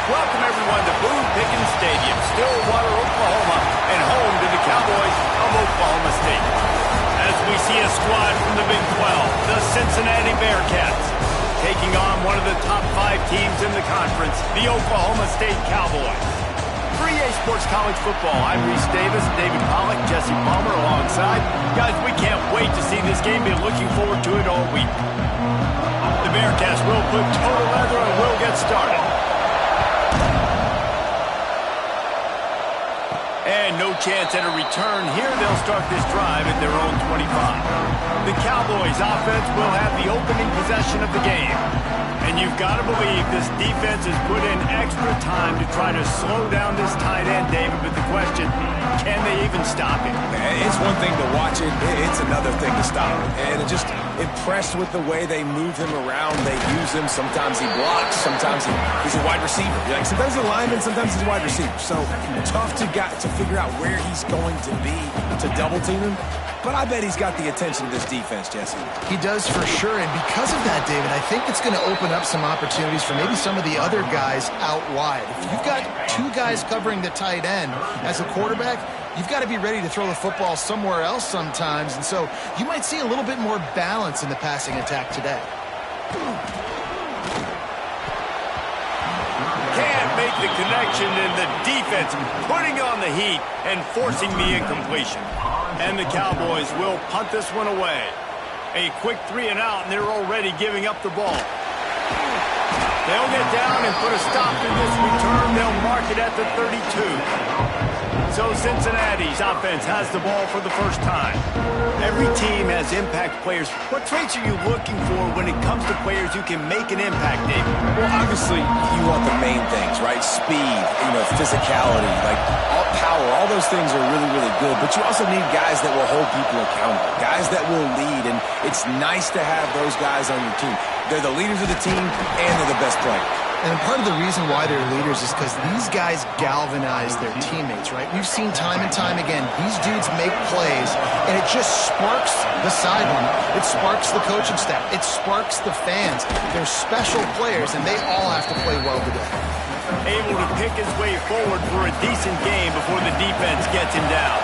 Welcome everyone to Boone Pickens Stadium, Stillwater, Oklahoma, and home to the Cowboys of Oklahoma State. As we see a squad from the Big 12, the Cincinnati Bearcats, taking on one of the top 5 teams in the conference, the Oklahoma State Cowboys. For EA Sports College Football, I'm Reese Davis, David Pollack, Jesse Palmer alongside. Guys, we can't wait to see this game. Been looking forward to it all week. The Bearcats will put total leather and will get started. And no chance at a return here. They'll start this drive at their own 25. The Cowboys offense will have the opening possession of the game. And you've got to believe this defense has put in extra time to try to slow down this tight end, David. But the question, can they even stop him? It's one thing to watch it. It's another thing to stop him. And just impressed with the way they move him around. They use him. Sometimes he blocks. Sometimes he's a wide receiver. Like sometimes he's a lineman. Sometimes he's a wide receiver. So tough to figure out where he's going to be to double team him. But I bet he's got the attention of this defense, Jesse. He does for sure, and because of that, David, I think it's going to open up some opportunities for maybe some of the other guys out wide. If you've got 2 guys covering the tight end as a quarterback, you've got to be ready to throw the football somewhere else sometimes, and so you might see a little bit more balance in the passing attack today. Can't make the connection, and the defense putting on the heat and forcing the incompletion. And the Cowboys will punt this one away. A quick 3 and out, and they're already giving up the ball. They'll get down and put a stop to this return. They'll mark it at the 32. So Cincinnati's offense has the ball for the first time. Every team has impact players. What traits are you looking for when it comes to players who can make an impact, David? Well, obviously, you want the main things, right? Speed, physicality, like power. All those things are really, really good. But you also need guys that will hold people accountable, guys that will lead. And it's nice to have those guys on your team. They're the leaders of the team, and they're the best players. And part of the reason why they're leaders is because these guys galvanize their teammates, right? We've seen time and time again, these dudes make plays, and it just sparks the sideline. It sparks the coaching staff. It sparks the fans. They're special players, and they all have to play well today. Able to pick his way forward for a decent game before the defense gets him down.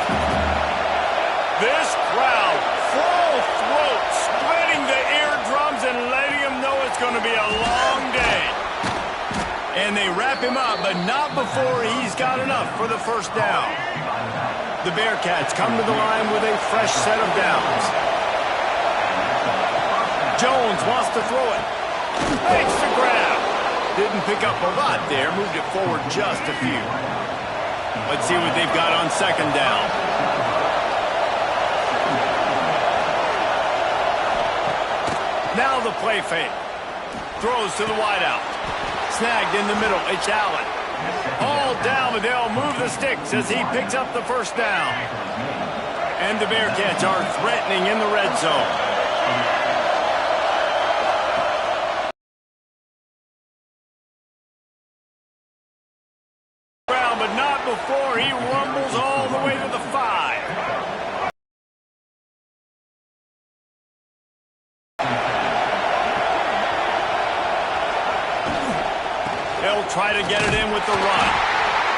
This crowd, full throat, splitting the eardrums and letting him know it's going to be a long day. And they wrap him up, but not before he's got enough for the first down. The Bearcats come to the line with a fresh set of downs. Jones wants to throw it. Makes the grab. Didn't pick up a lot there, moved it forward just a few. Let's see what they've got on second down. Now the play fake. Throws to the wideout. Snagged in the middle. It's Allen. All down, but they'll move the sticks as he picks up the first down. And the Bearcats are threatening in the red zone. But not before he rumbles all the way to the 5. They'll try to get it in with the run.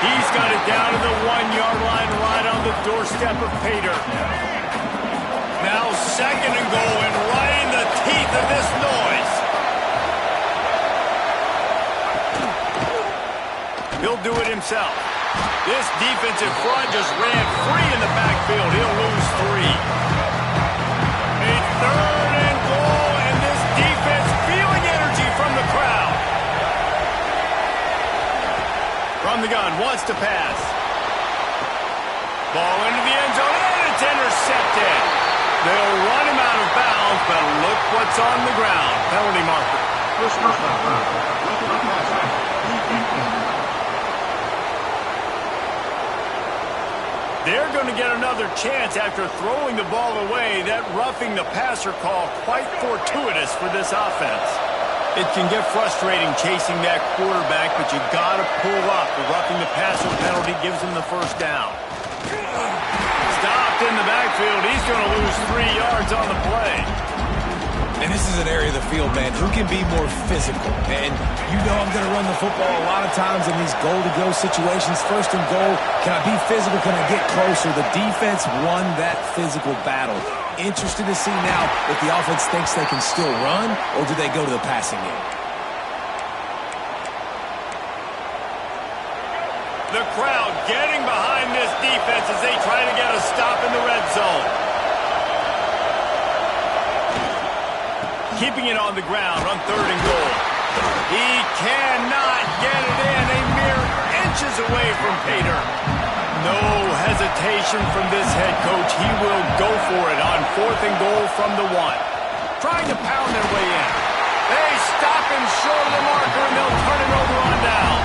He's got it down to the 1-yard line right on the doorstep of Pater. Now 2nd and goal and right in the teeth of this noise. He'll do it himself. This defensive front just ran free in the backfield. He'll lose 3. A 3rd and goal, and this defense feeling energy from the crowd. From the gun, wants to pass. Ball into the end zone, and it's intercepted. They'll run him out of bounds, but look what's on the ground. Penalty marker. They're going to get another chance after throwing the ball away. That roughing the passer call quite fortuitous for this offense. It can get frustrating chasing that quarterback, but you got to pull up. The roughing the passer penalty gives him the first down. Stopped in the backfield. He's going to lose 3 yards on the play. And this is is an area of the field, man, who can be more physical. And you know I'm going to run the football a lot of times in these goal-to-go situations. First and goal, can I be physical? Can I get closer? The defense won that physical battle. Interested to see now if the offense thinks they can still run, or do they go to the passing game? The crowd getting behind this defense as they try to get a stop in the red zone. Keeping it on the ground on 3rd and goal. He cannot get it in. A mere inches away from Pater. No hesitation from this head coach. He will go for it on 4th and goal from the 1. Trying to pound their way in. They stop him short of the marker, and they'll turn it over on downs.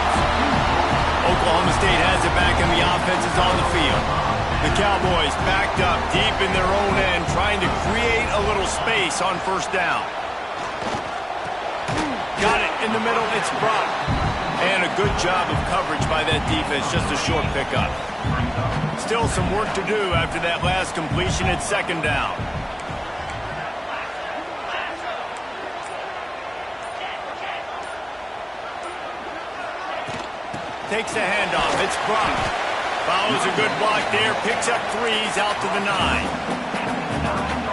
Oklahoma State has it back, and the offense is on the field. The Cowboys backed up deep in their own end, trying to create a little space on 1st down. Got it in the middle. It's Brock. And a good job of coverage by that defense. Just a short pickup. Still some work to do after that last completion at 2nd down. Takes the handoff. It's Brock. Follows a good block there. Picks up 3. He's out to the 9.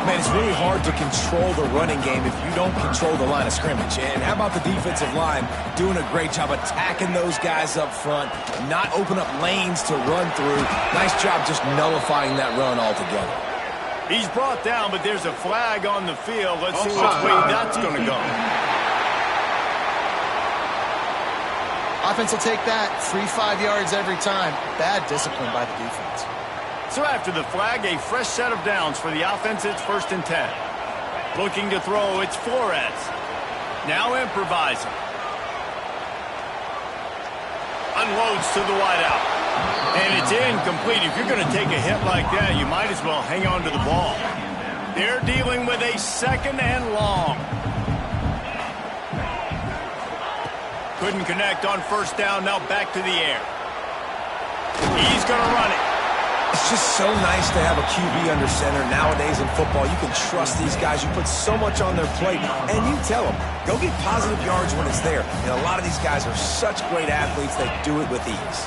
Man, it's really hard to control the running game if you don't control the line of scrimmage. And how about the defensive line doing a great job attacking those guys up front, not open up lanes to run through. Nice job just nullifying that run altogether. He's brought down, but there's a flag on the field. Let's see which way that's going to go. Offense will take that. 3-5 yards every time. Bad discipline by the defense. So after the flag, a fresh set of downs for the offense. It's 1st and 10. Looking to throw, it's Flores. Now improvising. Unloads to the wideout. And it's incomplete. If you're going to take a hit like that, you might as well hang on to the ball. They're dealing with a 2nd and long. Couldn't connect on 1st down. Now back to the air. He's going to run it. It's just so nice to have a QB under center. Nowadays in football, you can trust these guys. You put so much on their plate, and you tell them, go get positive yards when it's there. And a lot of these guys are such great athletes, they do it with ease.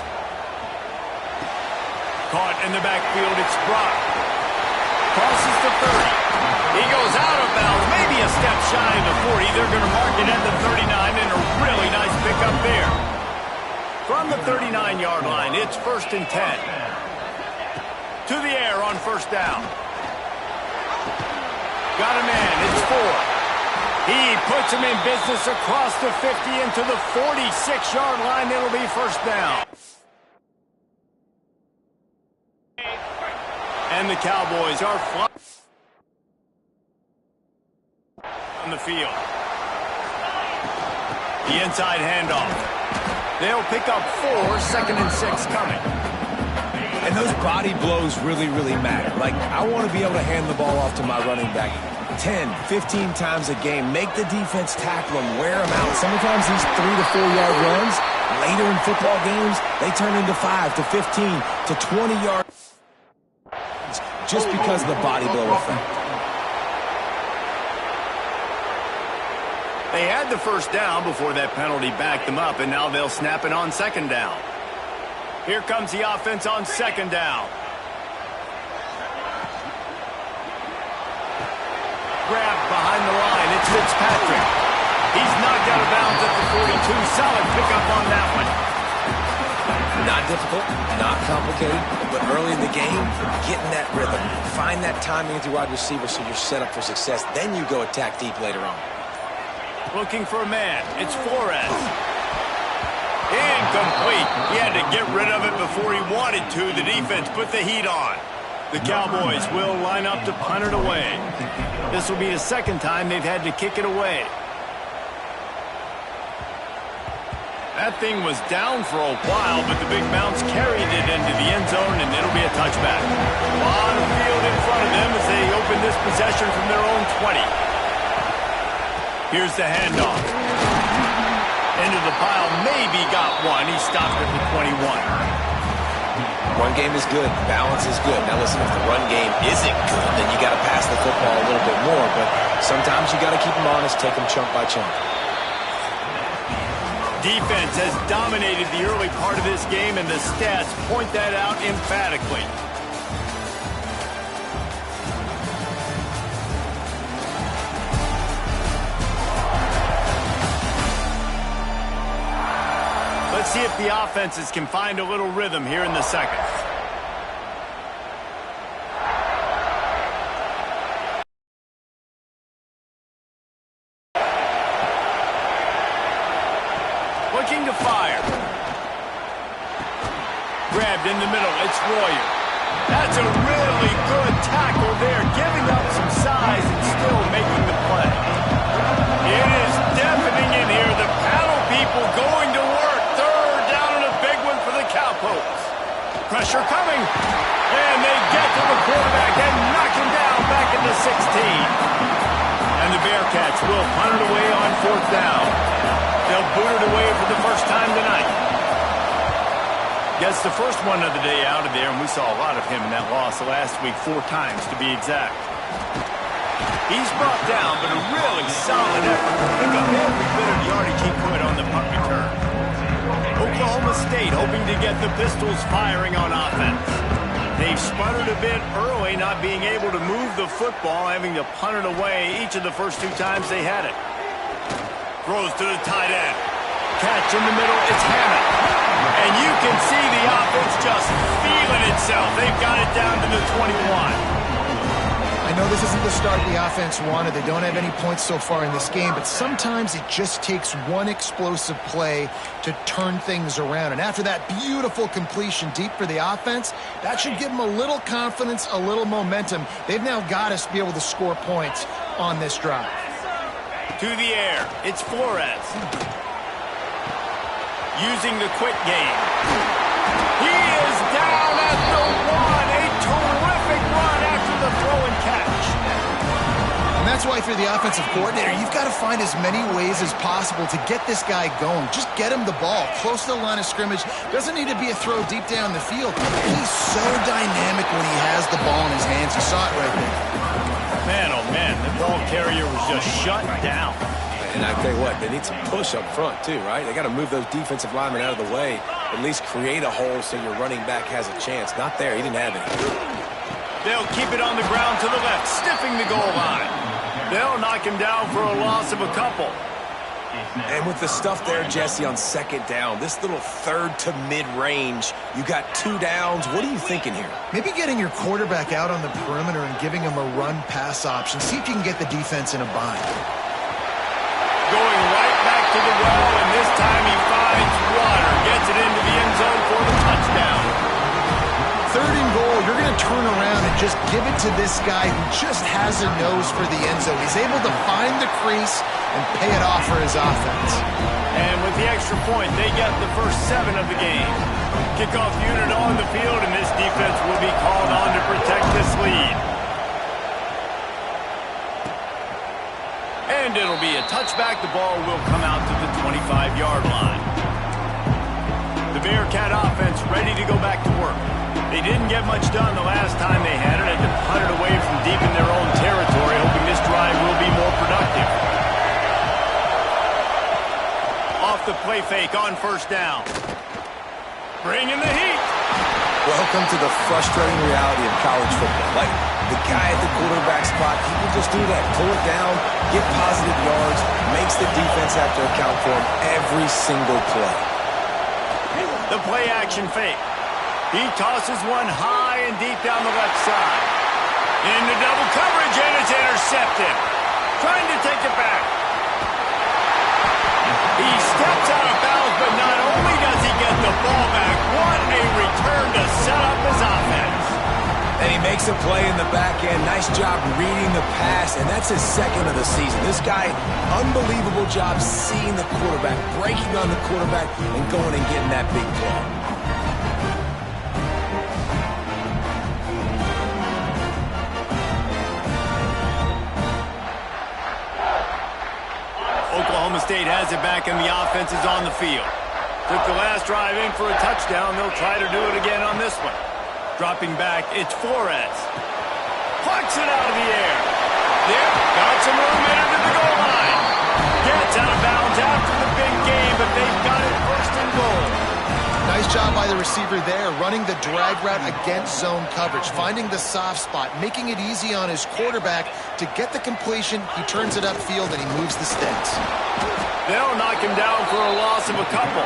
Caught in the backfield, it's Brock. Crosses the 30. He goes out of bounds, maybe a step shy of the 40. They're going to mark it at the 39, and a really nice pickup there. From the 39-yard line, it's 1st and 10. To the air on 1st down. Got him in. It's 4. He puts him in business across the 50 into the 46-yard line. It'll be 1st down. And the Cowboys are flying on the field. The inside handoff. They'll pick up 4. 2nd and 6 coming. And those body blows really, really matter. Like, I want to be able to hand the ball off to my running back 10, 15 times a game. Make the defense tackle him, wear him out. Sometimes these 3 to 4 yard runs, later in football games, they turn into 5 to 15 to 20 yards just because of the body blow effect. They had the 1st down before that penalty backed them up, and now they'll snap it on 2nd down. Here comes the offense on 2nd down. Grabbed behind the line. It's Fitzpatrick. He's knocked out of bounds at the 42. Solid pickup on that one. Not difficult, not complicated, but early in the game, getting that rhythm. Find that timing with your wide receiver so you're set up for success. Then you go attack deep later on. Looking for a man. It's Flores. Incomplete. He had to get rid of it before he wanted to. The defense put the heat on. The Cowboys will line up to punt it away. This will be the 2nd time they've had to kick it away. That thing was down for a while, but the big bounce carried it into the end zone, and it'll be a touchback. A lot of field in front of them as they open this possession from their own 20. Here's the handoff. Into the pile, maybe got one. He stopped at the 21. Run game is good. Balance is good. Now listen, if the run game isn't good, then you got to pass the football a little bit more. But sometimes you got to keep them honest, take them chunk by chunk. Defense has dominated the early part of this game, and the stats point that out emphatically. Let's see if the offenses can find a little rhythm here in the second. Looking to fire. Grabbed in the middle. It's Royer. That's a really good tackle there, giving up some size and still making the play. It is deafening in here. The paddle people going to work. Third down and a big one for the Cowpokes. Pressure coming. And they get to the quarterback and knock him down back into 16. And the Bearcats will punt it away on fourth down. They'll boot it away for the first time tonight. Gets the first one of the day out of there, and we saw a lot of him in that loss last week, 4 times to be exact. He's brought down, but a really solid effort to pick up every bit of yardage he could on the punt return. Oklahoma State hoping to get the Pistols firing on offense. They've sputtered a bit early, not being able to move the football, having to punt it away each of the first 2 times they had it. Throws to the tight end. Catch in the middle, it's Hannah. And you can see the offense just feeling itself. They've got it down to the 21. I know this isn't the start the offense wanted. They don't have any points so far in this game, but sometimes it just takes one explosive play to turn things around. And after that beautiful completion deep for the offense, that should give them a little confidence, a little momentum. They've now got to be able to score points on this drive. To the air, it's Flores. Using the quick game. He is down at the 1. A terrific run after the throw and catch. And that's why for the offensive coordinator, you've got to find as many ways as possible to get this guy going. Just get him the ball close to the line of scrimmage. Doesn't need to be a throw deep down the field. He's so dynamic when he has the ball in his hands. You saw it right there. Man, oh man, the ball carrier was just shut down. And I tell you what, they need some push up front too, right? They got to move those defensive linemen out of the way, at least create a hole so your running back has a chance. Not there. He didn't have it. They'll keep it on the ground to the left, sniffing the goal line. They'll knock him down for a loss of a couple. And with the stuff there, Jesse, on second down, this little third to mid-range, you got 2 downs. What are you thinking here? Maybe getting your quarterback out on the perimeter and giving him a run-pass option. See if you can get the defense in a bind. Going right back to the well, and this time he finds water. Gets it into the end zone for the touchdown. Third and goal, you're going to turn around and just give it to this guy who just has a nose for the end zone. He's able to find the crease and pay it off for his offense. And with the extra point, they get the first 7 of the game. Kickoff unit on the field, and this defense will be called on to protect this lead. And it'll be a touchback. The ball will come out to the 25-yard line. The Bearcat offense ready to go back to work. They didn't get much done the last time they had it. Had to punt it away from deep in their own territory, hoping this drive will be more productive. Off the play fake on first down. Bring in the heat. Welcome to the frustrating reality of college football. Like, the guy at the quarterback spot, he can just do that. Pull it down, get positive yards, makes the defense have to account for him every single play. The play action fake. He tosses one high and deep down the left side. Into double coverage, and it's intercepted. Trying to take it back. He steps out of bounds, but not only does he get the ball back, what a return to set up his offense. And he makes a play in the back end. Nice job reading the pass, and that's his second of the season. This guy, unbelievable job seeing the quarterback, breaking on the quarterback, and going and getting that big play. Oklahoma State has it back, and the offense is on the field. Took the last drive in for a touchdown. They'll try to do it again on this one. Dropping back, it's Flores. Plucks it out of the air. There, got some room into the goal line. Gets out of bounds after the big game, but they've got it first and goal. Nice job by the receiver there, running the drag route against zone coverage, finding the soft spot, making it easy on his quarterback to get the completion. He turns it upfield and he moves the sticks. They'll knock him down for a loss of a couple.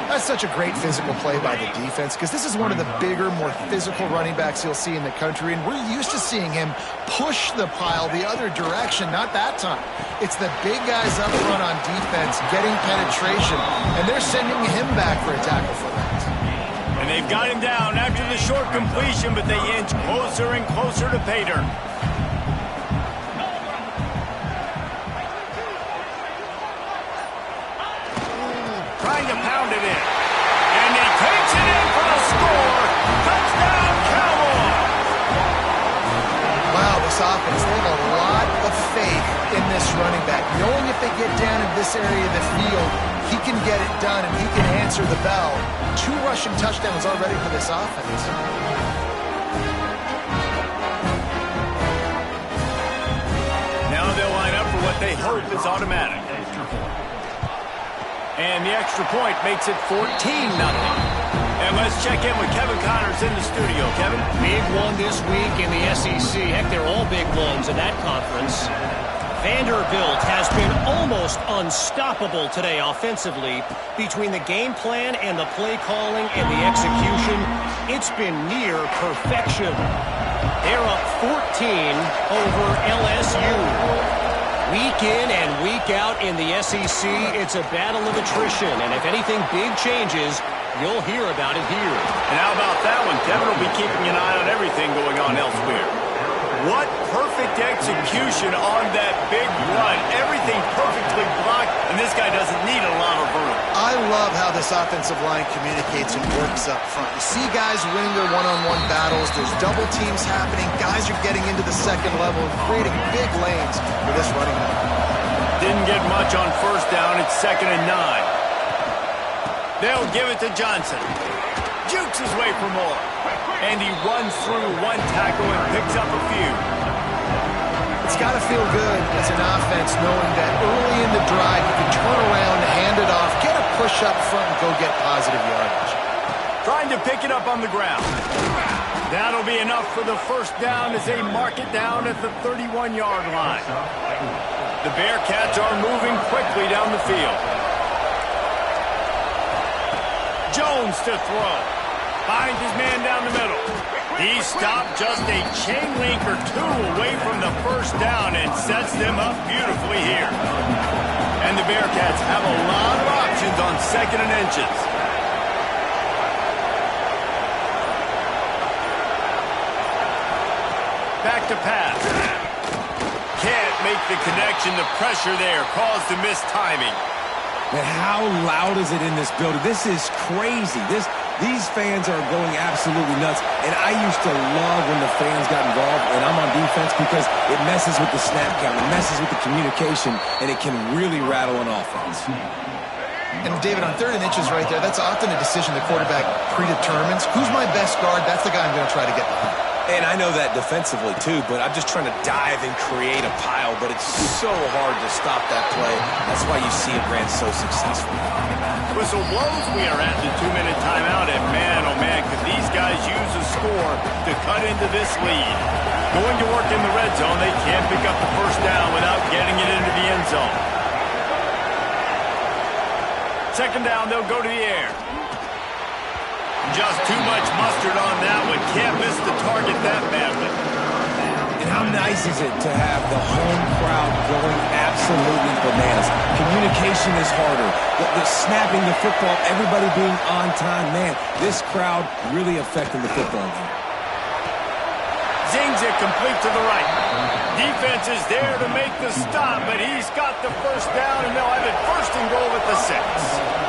That's such a great physical play by the defense because this is one of the bigger, more physical running backs you'll see in the country, and we're used to seeing him push the pile the other direction. Not that time. It's the big guys up front on defense getting penetration, and they're sending him back for a tackle for that. And they've got him down after the short completion, but they inch closer and closer to pay dirt. Trying to pound it in. And he takes it in for the score. Touchdown, Cowboys! Wow, this offense, they have a lot of faith in this running back. Knowing if they get down in this area of the field, he can get it done and he can answer the bell. 2 rushing touchdowns already for this offense. Now they'll line up for what they hope is automatic. And the extra point makes it 14-0. And let's check in with Kevin Connors in the studio. Kevin? Big one this week in the SEC. Heck, they're all big ones in that conference. Vanderbilt has been almost unstoppable today offensively. Between the game plan and the play calling and the execution, it's been near perfection. They're up 14 over LSU. Week in and week out in the SEC, it's a battle of attrition. And if anything big changes, you'll hear about it here. And how about that one? Kevin will be keeping an eye on everything going on elsewhere. What perfect execution on that big run. Everything perfectly blocked, and this guy doesn't need a lot of room. I love how this offensive line communicates and works up front. You see guys winning their one-on-one battles. There's double teams happening. Guys are getting into the second level and creating big lanes for this running back. Didn't get much on first down. It's 2nd and 9. They'll give it to Johnson. Jukes his way for more. And he runs through 1 tackle and picks up a few. It's got to feel good as an offense knowing that early in the drive you can turn around, hand it off, get a push up front, and go get positive yardage. Trying to pick it up on the ground. That'll be enough for the first down as they mark it down at the 31-yard line. The Bearcats are moving quickly down the field. Jones to throw. Finds his man down the middle. He stopped just a chain link or 2 away from the first down and sets them up beautifully here. And the Bearcats have a lot of options on 2nd and inches. Back to pass. Can't make the connection. The pressure there caused the missed timing. Man, how loud is it in this building? This is crazy. These fans are going absolutely nuts. And I used to love when the fans got involved, and I'm on defense because it messes with the snap count. It messes with the communication, and it can really rattle an offense. And, David, on 3rd and inches right there, that's often a decision the quarterback predetermines. Who's my best guard? That's the guy I'm going to try to get behind. And I know that defensively, too, but I'm just trying to dive and create a pile, but it's so hard to stop that play. That's why you see it ran so successful. Whistle blows. We are at the 2-minute timeout, and man, oh man, could these guys use a score to cut into this lead. Going to work in the red zone, they can't pick up the first down without getting it into the end zone. 2nd down, they'll go to the air. Just too much mustard on that one. Can't miss the target that badly. And how nice is it to have the home crowd going absolutely bananas? Communication is harder. The snapping the football, everybody being on time. Man, this crowd really affecting the football game. Zings it complete to the right. Defense is there to make the stop, but he's got the first down, and they'll have it 1st and goal at the 6.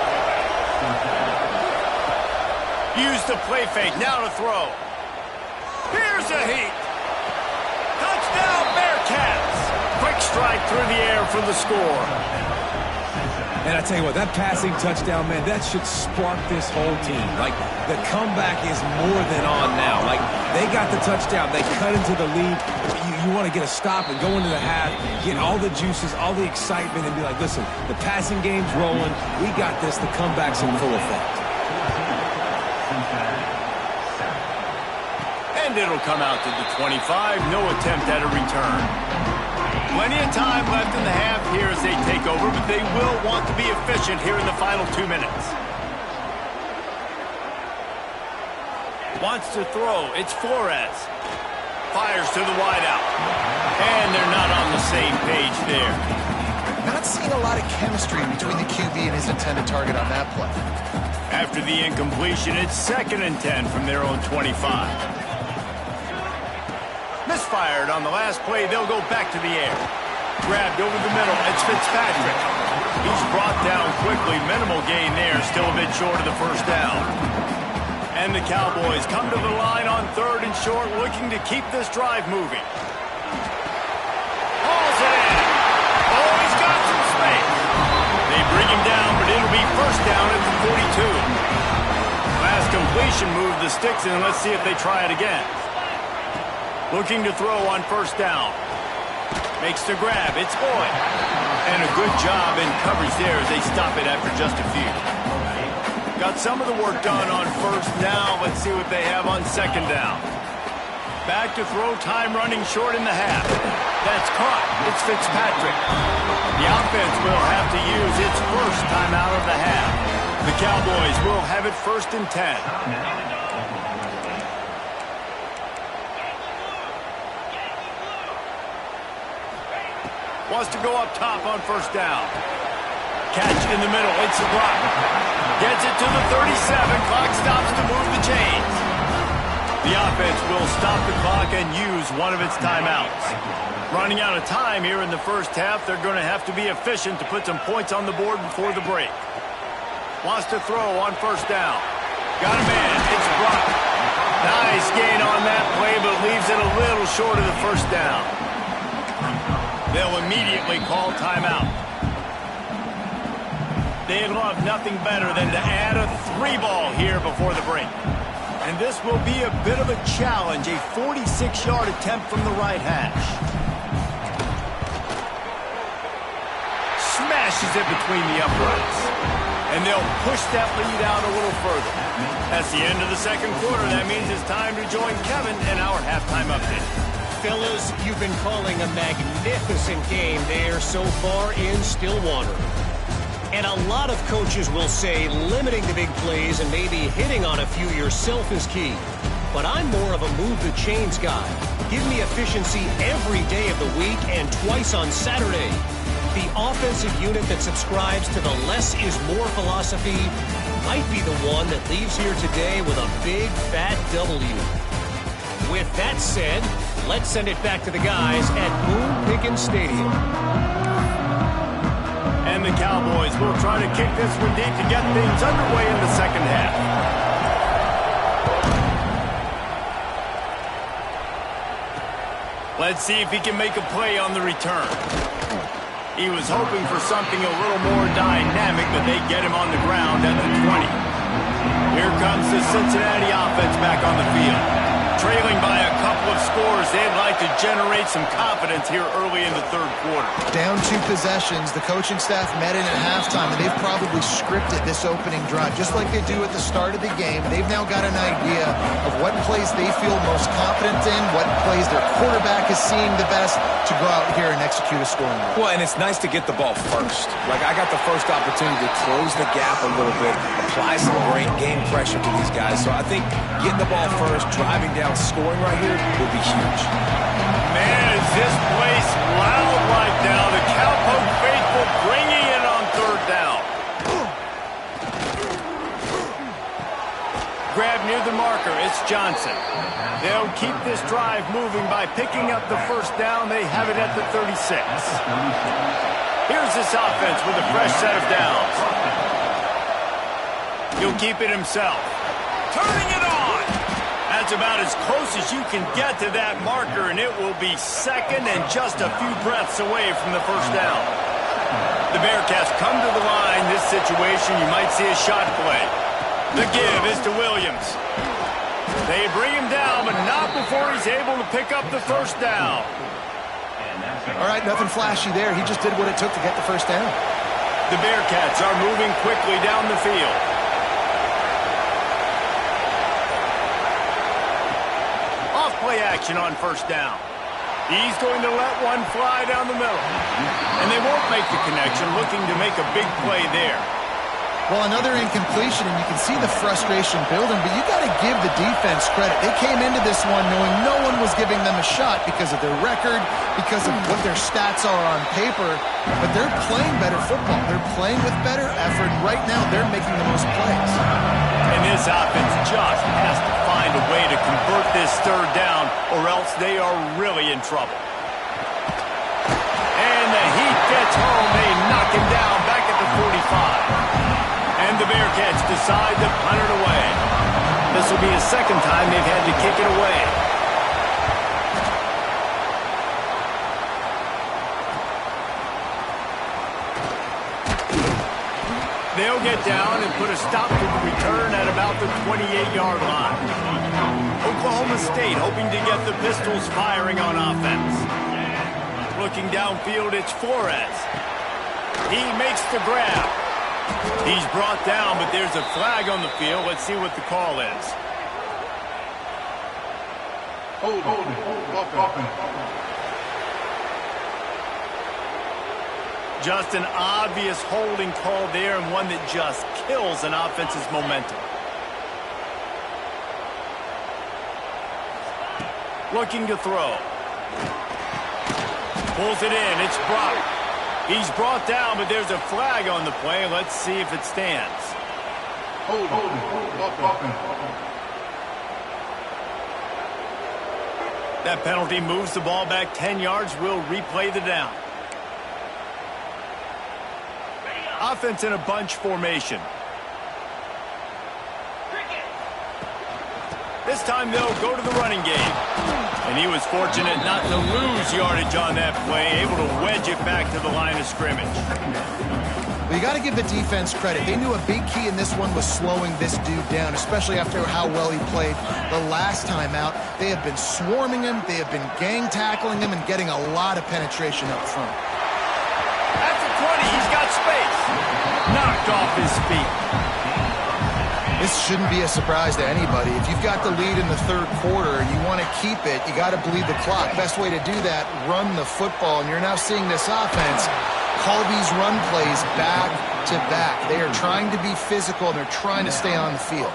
Use the play fake, now to throw. Here's a heat. Touchdown, Bearcats. Quick strike through the air for the score. And I tell you what, that passing touchdown, man, that should spark this whole team. Like, the comeback is more than on now. Like, they got the touchdown. They cut into the lead. You want to get a stop and go into the half, get all the juices, all the excitement, and be like, listen, the passing game's rolling. We got this. The comeback's in full effect. And it'll come out to the 25. No attempt at a return. Plenty of time left in the half here as they take over, but they will want to be efficient here in the final 2 minutes. Wants to throw. It's Flores. Fires to the wideout. And they're not on the same page there. Not seeing a lot of chemistry between the QB and his intended target on that play. After the incompletion, it's 2nd and 10 from their own 25. Misfired on the last play. They'll go back to the air. Grabbed over the middle. It's Fitzpatrick. He's brought down quickly. Minimal gain there. Still a bit short of the first down. And the Cowboys come to the line on 3rd and short, looking to keep this drive moving. Hauls it in. Oh, he's got some space. They bring him down, but it'll be first down at the 42. Last completion moved the sticks in. Let's see if they try it again. Looking to throw on first down. Makes the grab. It's Boyd. And a good job in coverage there as they stop it after just a few. Got some of the work done on first down. Let's see what they have on 2nd down. Back to throw, time running short in the half. That's caught. It's Fitzpatrick. The offense will have to use its first timeout of the half. The Cowboys will have it 1st and 10. Wants to go up top on first down. Catch in the middle. It's a block. Gets it to the 37. Clock stops to move the chains. The offense will stop the clock and use one of its timeouts. Running out of time here in the first half. They're going to have to be efficient to put some points on the board before the break. Wants to throw on first down. Got a man. It's blocked. Nice gain on that play, but leaves it a little short of the first down. They'll immediately call timeout. They'd love nothing better than to add a 3-ball here before the break. And this will be a bit of a challenge, a 46-yard attempt from the right hash. Smashes it between the uprights. And they'll push that lead out a little further. That's the end of the 2nd quarter. That means it's time to join Kevin in our halftime update. Fellas, you've been calling a magnificent game there so far in Stillwater. And a lot of coaches will say limiting the big plays and maybe hitting on a few yourself is key. But I'm more of a move the chains guy. Give me efficiency every day of the week and twice on Saturday. The offensive unit that subscribes to the less is more philosophy might be the one that leaves here today with a big fat W. With that said, let's send it back to the guys at Boone Pickens Stadium. And the Cowboys will try to kick this one deep to get things underway in the 2nd half. Let's see if he can make a play on the return. He was hoping for something a little more dynamic, but they get him on the ground at the 20. Here comes the Cincinnati offense back on the field. Trailing by a couple of scores, they'd like to generate some confidence here early in the 3rd quarter. Down 2 possessions, the coaching staff met in at halftime, and they've probably scripted this opening drive, just like they do at the start of the game. They've now got an idea of what plays they feel most confident in, what plays their quarterback is seeing the best to go out here and execute a scoring drive. Well, and it's nice to get the ball first. Like, I got the first opportunity to close the gap a little bit, apply some great game pressure to these guys. So I think getting the ball first, driving down, scoring right here will be huge. Man, is this place loud right now. The Cowpoke faithful bringing it on 3rd down. Grab near the marker. It's Johnson. They'll keep this drive moving by picking up the first down. They have it at the 36. Here's this offense with a fresh set of downs. He'll keep it himself. Turning it on. That's about as close as you can get to that marker, and it will be 2nd and just a few breaths away from the first down. The Bearcats come to the line. This situation, you might see a shot play. The give is to Williams. They bring him down, but not before he's able to pick up the first down. All right, nothing flashy there. He just did what it took to get the first down. The Bearcats are moving quickly down the field. Off-play action on first down. He's going to let one fly down the middle. And they won't make the connection, looking to make a big play there. Well, another incompletion, and you can see the frustration building, but you got to give the defense credit. They came into this one knowing no one was giving them a shot because of their record, because of what their stats are on paper, but they're playing better football. They're playing with better effort. Right now, they're making the most plays. And this offense just has to find a way to convert this third down, or else they are really in trouble. And the heat gets home. They knock him down back at the 45. And the Bearcats decide to punt it away. This will be the second time they've had to kick it away. They'll get down and put a stop to the return at about the 28-yard line. Oklahoma State hoping to get the Pistols firing on offense. Looking downfield, it's Flores. He makes the grab. He's brought down, but there's a flag on the field. Let's see what the call is. Just an obvious holding call there, and one that just kills an offense's momentum. Looking to throw. Pulls it in. It's Brock. He's brought down, but there's a flag on the play. Let's see if it stands. That penalty moves the ball back 10 yards. We'll replay the down. Offense in a bunch formation. This time they'll go to the running game. And he was fortunate not to lose yardage on that play, able to wedge it back to the line of scrimmage. Well, you got to give the defense credit. They knew a big key in this one was slowing this dude down, especially after how well he played the last time out. They have been swarming him, they have been gang tackling him, and getting a lot of penetration up front. At the 20, he's got space. Knocked off his feet. This shouldn't be a surprise to anybody. If you've got the lead in the third quarter and you want to keep it, you got to bleed the clock. Best way to do that, run the football. And you're now seeing this offense call these run plays back to back. They are trying to be physical, and they're trying to stay on the field.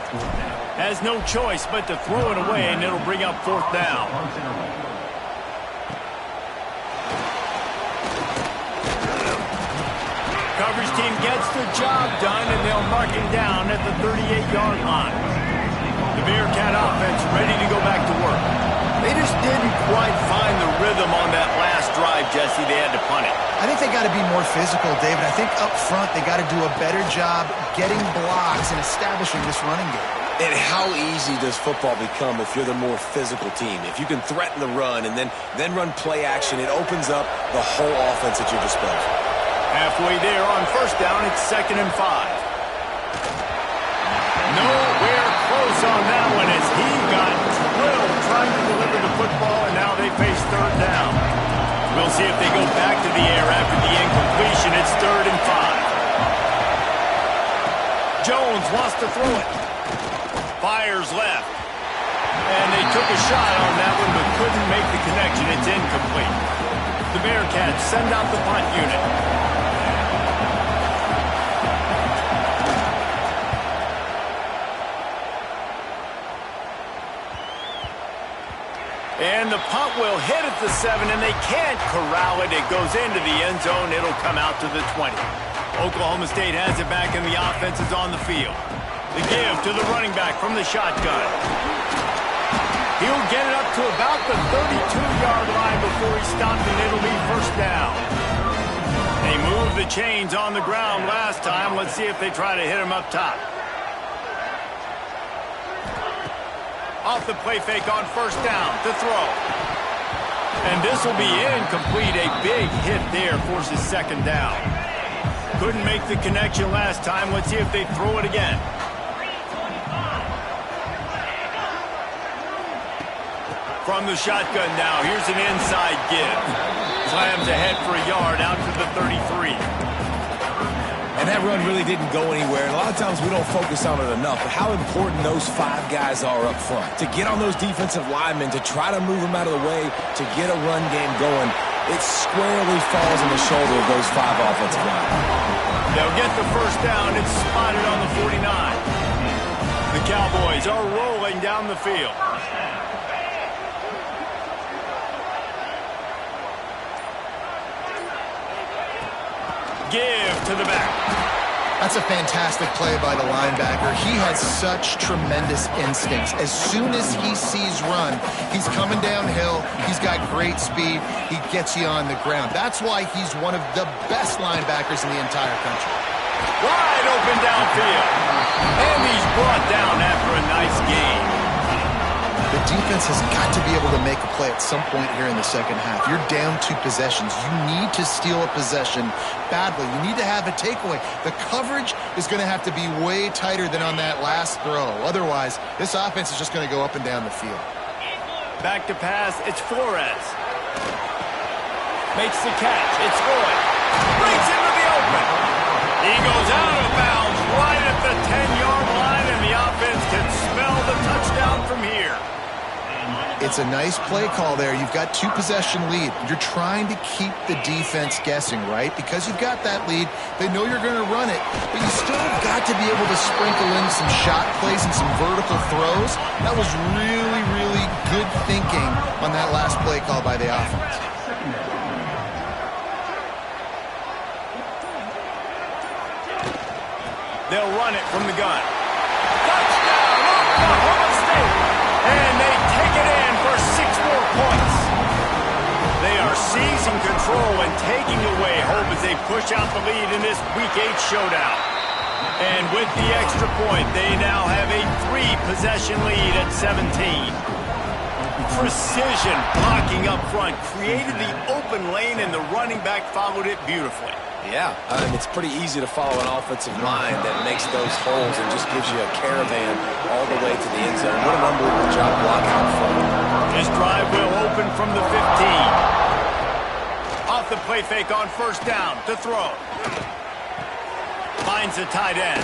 Has no choice but to throw it away, and it'll bring up fourth down. Coverage team gets the job done, and they'll mark him down at the 38-yard line. The Bearcat offense ready to go back to work. They just didn't quite find the rhythm on that last drive, Jesse. They had to punt it. I think they got to be more physical, David. I think up front they got to do a better job getting blocks and establishing this running game. And how easy does football become if you're the more physical team? If you can threaten the run and then run play action, it opens up the whole offense at your disposal. Halfway there on first down, it's 2nd and 5. Nowhere close on that one as he got drilled trying to deliver the football, and now they face third down. We'll see if they go back to the air after the incompletion. It's 3rd and 5. Jones wants to throw it. Fires left. And they took a shot on that one but couldn't make the connection. It's incomplete. The Bearcats send out the punt unit. And the punt will hit at the 7, and they can't corral it. It goes into the end zone. It'll come out to the 20. Oklahoma State has it back, and the offense is on the field. The give to the running back from the shotgun. He'll get it up to about the 32-yard line before he stopped, and it'll be first down. They moved the chains on the ground last time. Let's see if they try to hit him up top. Off the play fake on first down to throw. And this will be incomplete. A big hit there forces second down. Couldn't make the connection last time. Let's see if they throw it again. From the shotgun now, here's an inside give. Slams ahead for a yard out to the 33. And that run really didn't go anywhere. And a lot of times we don't focus on it enough, but how important those 5 guys are up front. To get on those defensive linemen, to try to move them out of the way, to get a run game going, it squarely falls on the shoulder of those 5 offensive linemen. They'll get the first down. It's spotted on the 49. The Cowboys are rolling down the field. Give to the back. That's a fantastic play by the linebacker. He has such tremendous instincts. As soon as he sees run, he's coming downhill. He's got great speed. He gets you on the ground. That's why he's one of the best linebackers in the entire country. Wide open downfield. And he's brought down after a nice game. The defense has got to be able to make a play at some point here in the second half. You're down 2 possessions. You need to steal a possession badly. You need to have a takeaway. The coverage is going to have to be way tighter than on that last throw. Otherwise, this offense is just going to go up and down the field. Back to pass. It's Flores. Makes the catch. It's Floyd. Breaks into the open. He goes out of bounds right at the 10-yard line, and the offense can smell the touchdown from here. It's a nice play call there. You've got 2-possession lead. You're trying to keep the defense guessing, right? Because you've got that lead, they know you're going to run it, but you still have got to be able to sprinkle in some shot plays and some vertical throws. That was really, really good thinking on that last play call by the offense. They'll run it from the gun. Touchdown, Oklahoma State! And they take it in for 6 more points. They are seizing control and taking away hope as they push out the lead in this Week 8 showdown. And with the extra point, they now have a 3-possession lead at 17. Precision blocking up front created the open lane, and the running back followed it beautifully. Yeah, it's pretty easy to follow an offensive line that makes those holes and just gives you a caravan all the way to the end zone. What an unbelievable job blocking out front. This drive will open from the 15. Off the play fake on first down to throw. Finds the tight end.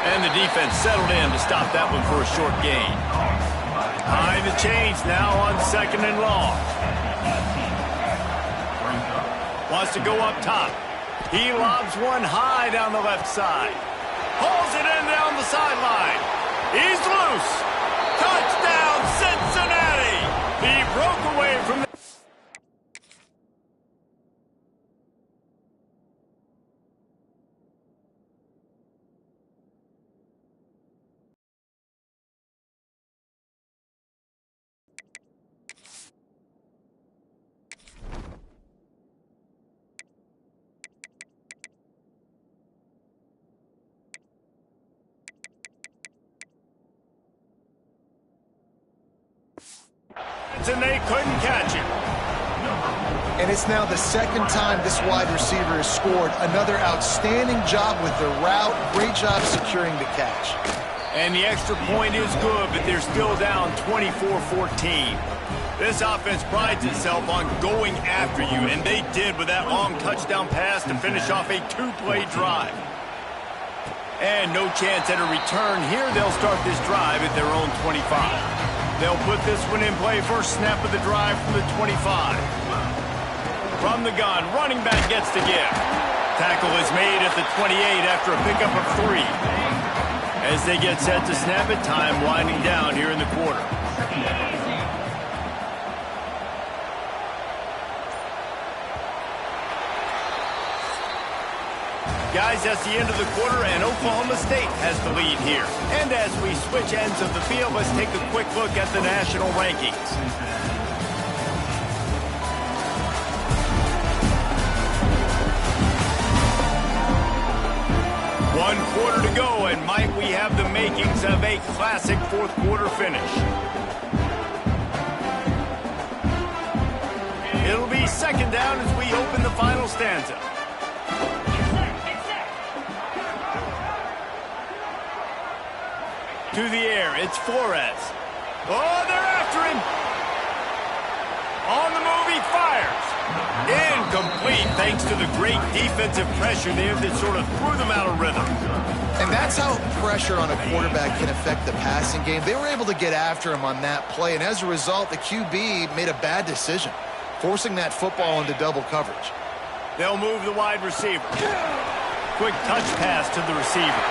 And the defense settled in to stop that one for a short gain. Behind the chains now on 2nd and long. Wants to go up top. He lobs one high down the left side. Pulls it in down the sideline. He's loose. Touchdown, Cincinnati. He broke away from the... and they couldn't catch him. And it's now the 2nd time this wide receiver has scored. Another outstanding job with the route. Great job securing the catch. And the extra point is good, but they're still down 24-14. This offense prides itself on going after you, and they did with that long touchdown pass to finish off a 2-play drive. And no chance at a return here. They'll start this drive at their own 25. They'll put this one in play first snap of the drive from the 25. From the gun, running back gets the give. Tackle is made at the 28 after a pickup of 3. As they get set to snap it, time winding down here in the quarter. Guys, that's the end of the quarter, and Oklahoma State has the lead here. And as we switch ends of the field, let's take a quick look at the national rankings. One quarter to go, and might we have the makings of a classic fourth quarter finish. It'll be second down as we open the final stanza. To the air, it's Flores. Oh, they're after him. On the move, he fires. Incomplete, thanks to the great defensive pressure there that sort of threw them out of rhythm. And that's how pressure on a quarterback can affect the passing game. They were able to get after him on that play, and as a result, the QB made a bad decision, forcing that football into double coverage. They'll move the wide receiver. Quick touch pass to the receiver.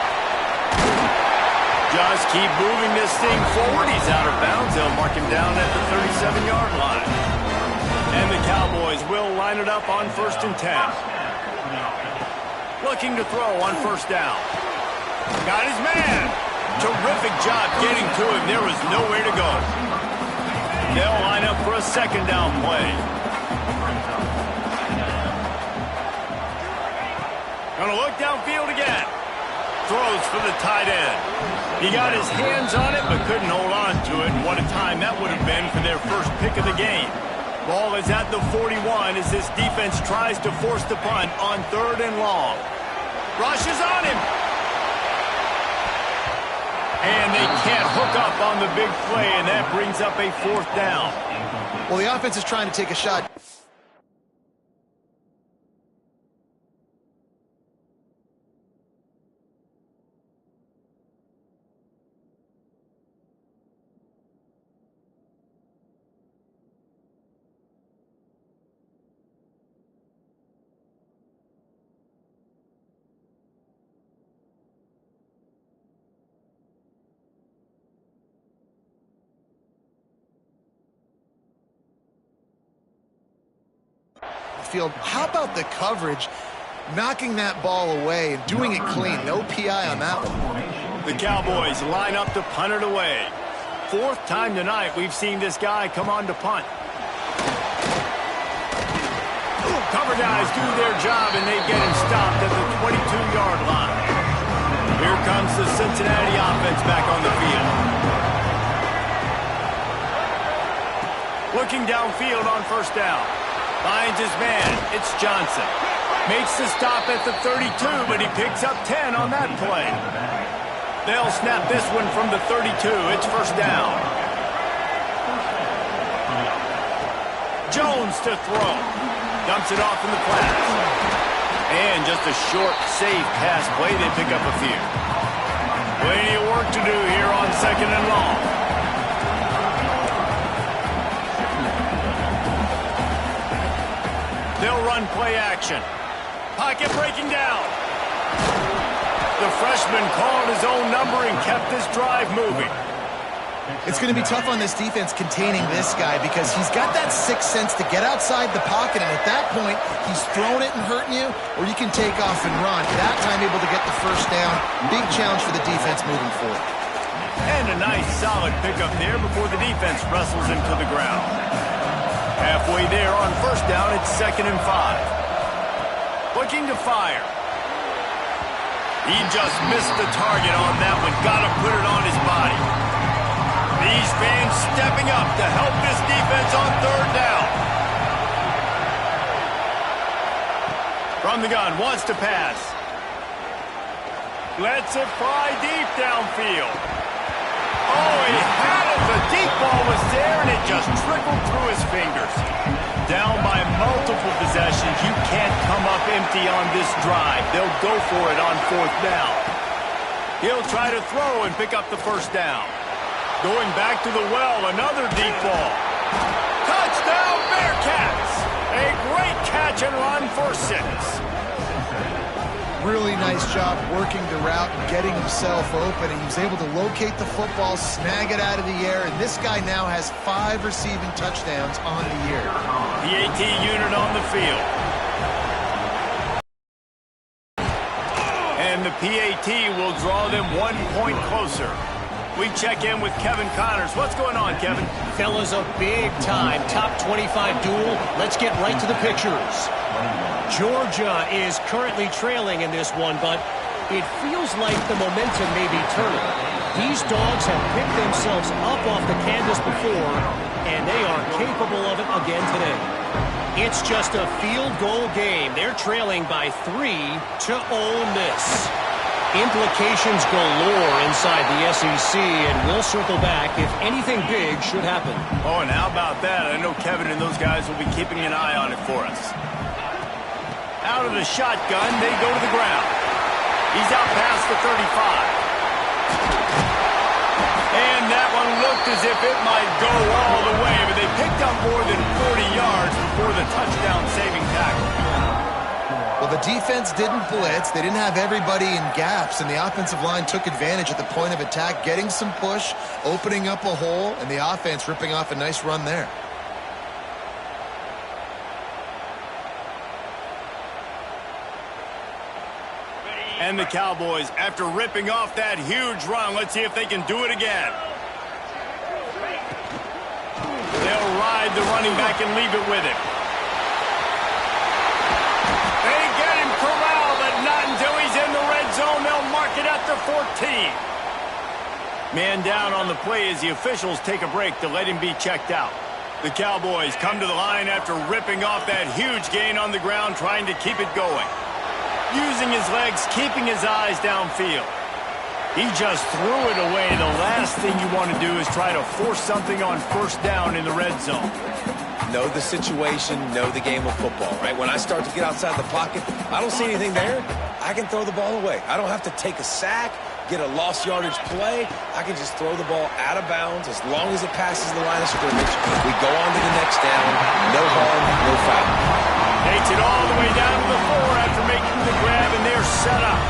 Just keep moving this thing forward. He's out of bounds. They'll mark him down at the 37-yard line. And the Cowboys will line it up on 1st and 10. Looking to throw on 1st down. Got his man. Terrific job getting to him. There was nowhere to go. They'll line up for a 2nd down play. Gonna look downfield again. Throws for the tight end. He got his hands on it, but couldn't hold on to it. And what a time that would have been for their first pick of the game. Ball is at the 41 as this defense tries to force the punt on 3rd and long. Rushes on him. And they can't hook up on the big play, and that brings up a 4th down. Well, the offense is trying to take a shot. Field. How about the coverage, knocking that ball away and doing it clean? No PI on that one. The Cowboys line up to punt it away. 4th time tonight we've seen this guy come on to punt. Cover guys do their job, and they get him stopped at the 22-yard line. Here comes the Cincinnati offense back on the field. Looking downfield on 1st down. Finds his man. It's Johnson. Makes the stop at the 32, but he picks up 10 on that play. They'll snap this one from the 32. It's 1st down. Jones to throw. Dumps it off in the flats. And just a short, safe pass play. They pick up a few. Plenty of work to do here on 2nd and long. They'll run play action. Pocket breaking down. The freshman called his own number and kept this drive moving. It's going to be tough on this defense containing this guy because he's got that sixth sense to get outside the pocket, and at that point, he's throwing it and hurting you, or you can take off and run. That time able to get the 1st down. Big challenge for the defense moving forward. And a nice solid pickup there before the defense wrestles him to the ground. Halfway there on 1st down, it's 2nd and 5. Looking to fire. He just missed the target on that one. Got to put it on his body. These fans stepping up to help this defense on 3rd down. From the gun, wants to pass. Lets it fly deep downfield. Oh, he had it. The deep ball was there, and it just trickled through his fingers. Down by multiple possessions. You can't come up empty on this drive. They'll go for it on 4th down. He'll try to throw and pick up the 1st down. Going back to the well, another deep ball. Touchdown, Bearcats! A great catch and run for 6. Really nice job working the route and getting himself open, and he was able to locate the football, snag it out of the air, and this guy now has 5 receiving touchdowns on the year. PAT unit on the field. And the PAT will draw them 1 point closer. We check in with Kevin Connors. What's going on, Kevin? Fellas, a big-time top 25 duel. Let's get right to the pictures. Georgia is currently trailing in this one, but It feels like the momentum may be turning. These dogs have picked themselves up off the canvas before, and they are capable of it again today. It's just a field goal game. They're trailing by 3 to Ole Miss. Implications galore inside the SEC, and we'll circle back if anything big should happen. Oh, and how about that? I know Kevin and those guys will be keeping an eye on it for us. Out of the shotgun, they go to the ground. He's out past the 35. And that one looked as if it might go all the way, but they picked up more than 40 yards before the touchdown-saving tackle. Well, the defense didn't blitz. They didn't have everybody in gaps, and the offensive line took advantage at the point of attack, getting some push, opening up a hole, and the offense ripping off a nice run there. And the Cowboys, after ripping off that huge run, let's see if they can do it again. They'll ride the running back and leave it with him. They get him corralled, but not until he's in the red zone. They'll mark it at the 14. Man down on the play as the officials take a break to let him be checked out. The Cowboys come to the line after ripping off that huge gain on the ground, trying to keep it going. Using his legs, keeping his eyes downfield. He just threw it away. The last thing you want to do is try to force something on first down in the red zone. Know the situation, know the game of football, right? When I start to get outside the pocket, I don't see anything there, I can throw the ball away. I don't have to take a sack, get a lost yardage play. I can just throw the ball out of bounds as long as it passes the line of scrimmage. We go on to the next down. No harm, no foul. Takes it all the way down to the 4 after making the grab, and they're set up.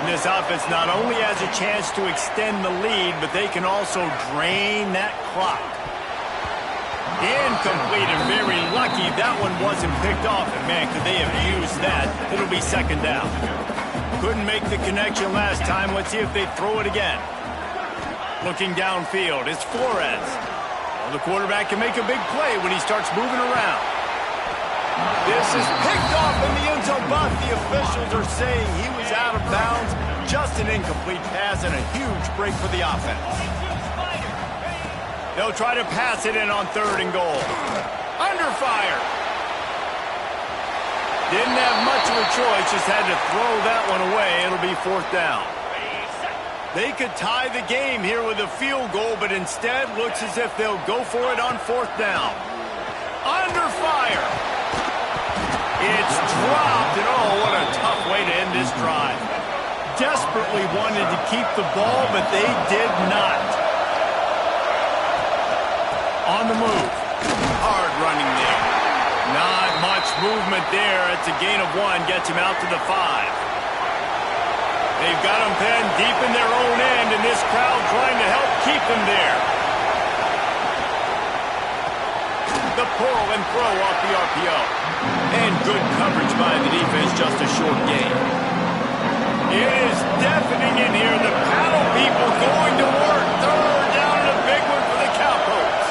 And this offense not only has a chance to extend the lead, but they can also drain that clock. Incomplete, and very lucky that one wasn't picked off. And man, could they have used that? It'll be second down. Couldn't make the connection last time. Let's see if they throw it again. Looking downfield, it's Flores. Well, the quarterback can make a big play when he starts moving around. This is picked off in the end zone, but the officials are saying he was out of bounds. Just an incomplete pass and a huge break for the offense. They'll try to pass it in on 3rd and goal. Under fire. Didn't have much of a choice, just had to throw that one away. It'll be 4th down. They could tie the game here with a field goal, but instead looks as if they'll go for it on 4th down. Under fire. It's dropped, and oh, what a tough way to end this drive. Desperately wanted to keep the ball, but they did not. On the move. Hard running there. Not much movement there. It's a gain of 1. Gets him out to the 5. They've got him pinned deep in their own end, and this crowd trying to help keep them there. The pull and throw off the RPO. And good coverage by the defense, just a short gain. It is deafening in here. The paddle people going to work. 3rd down and a big one for the Cowboys.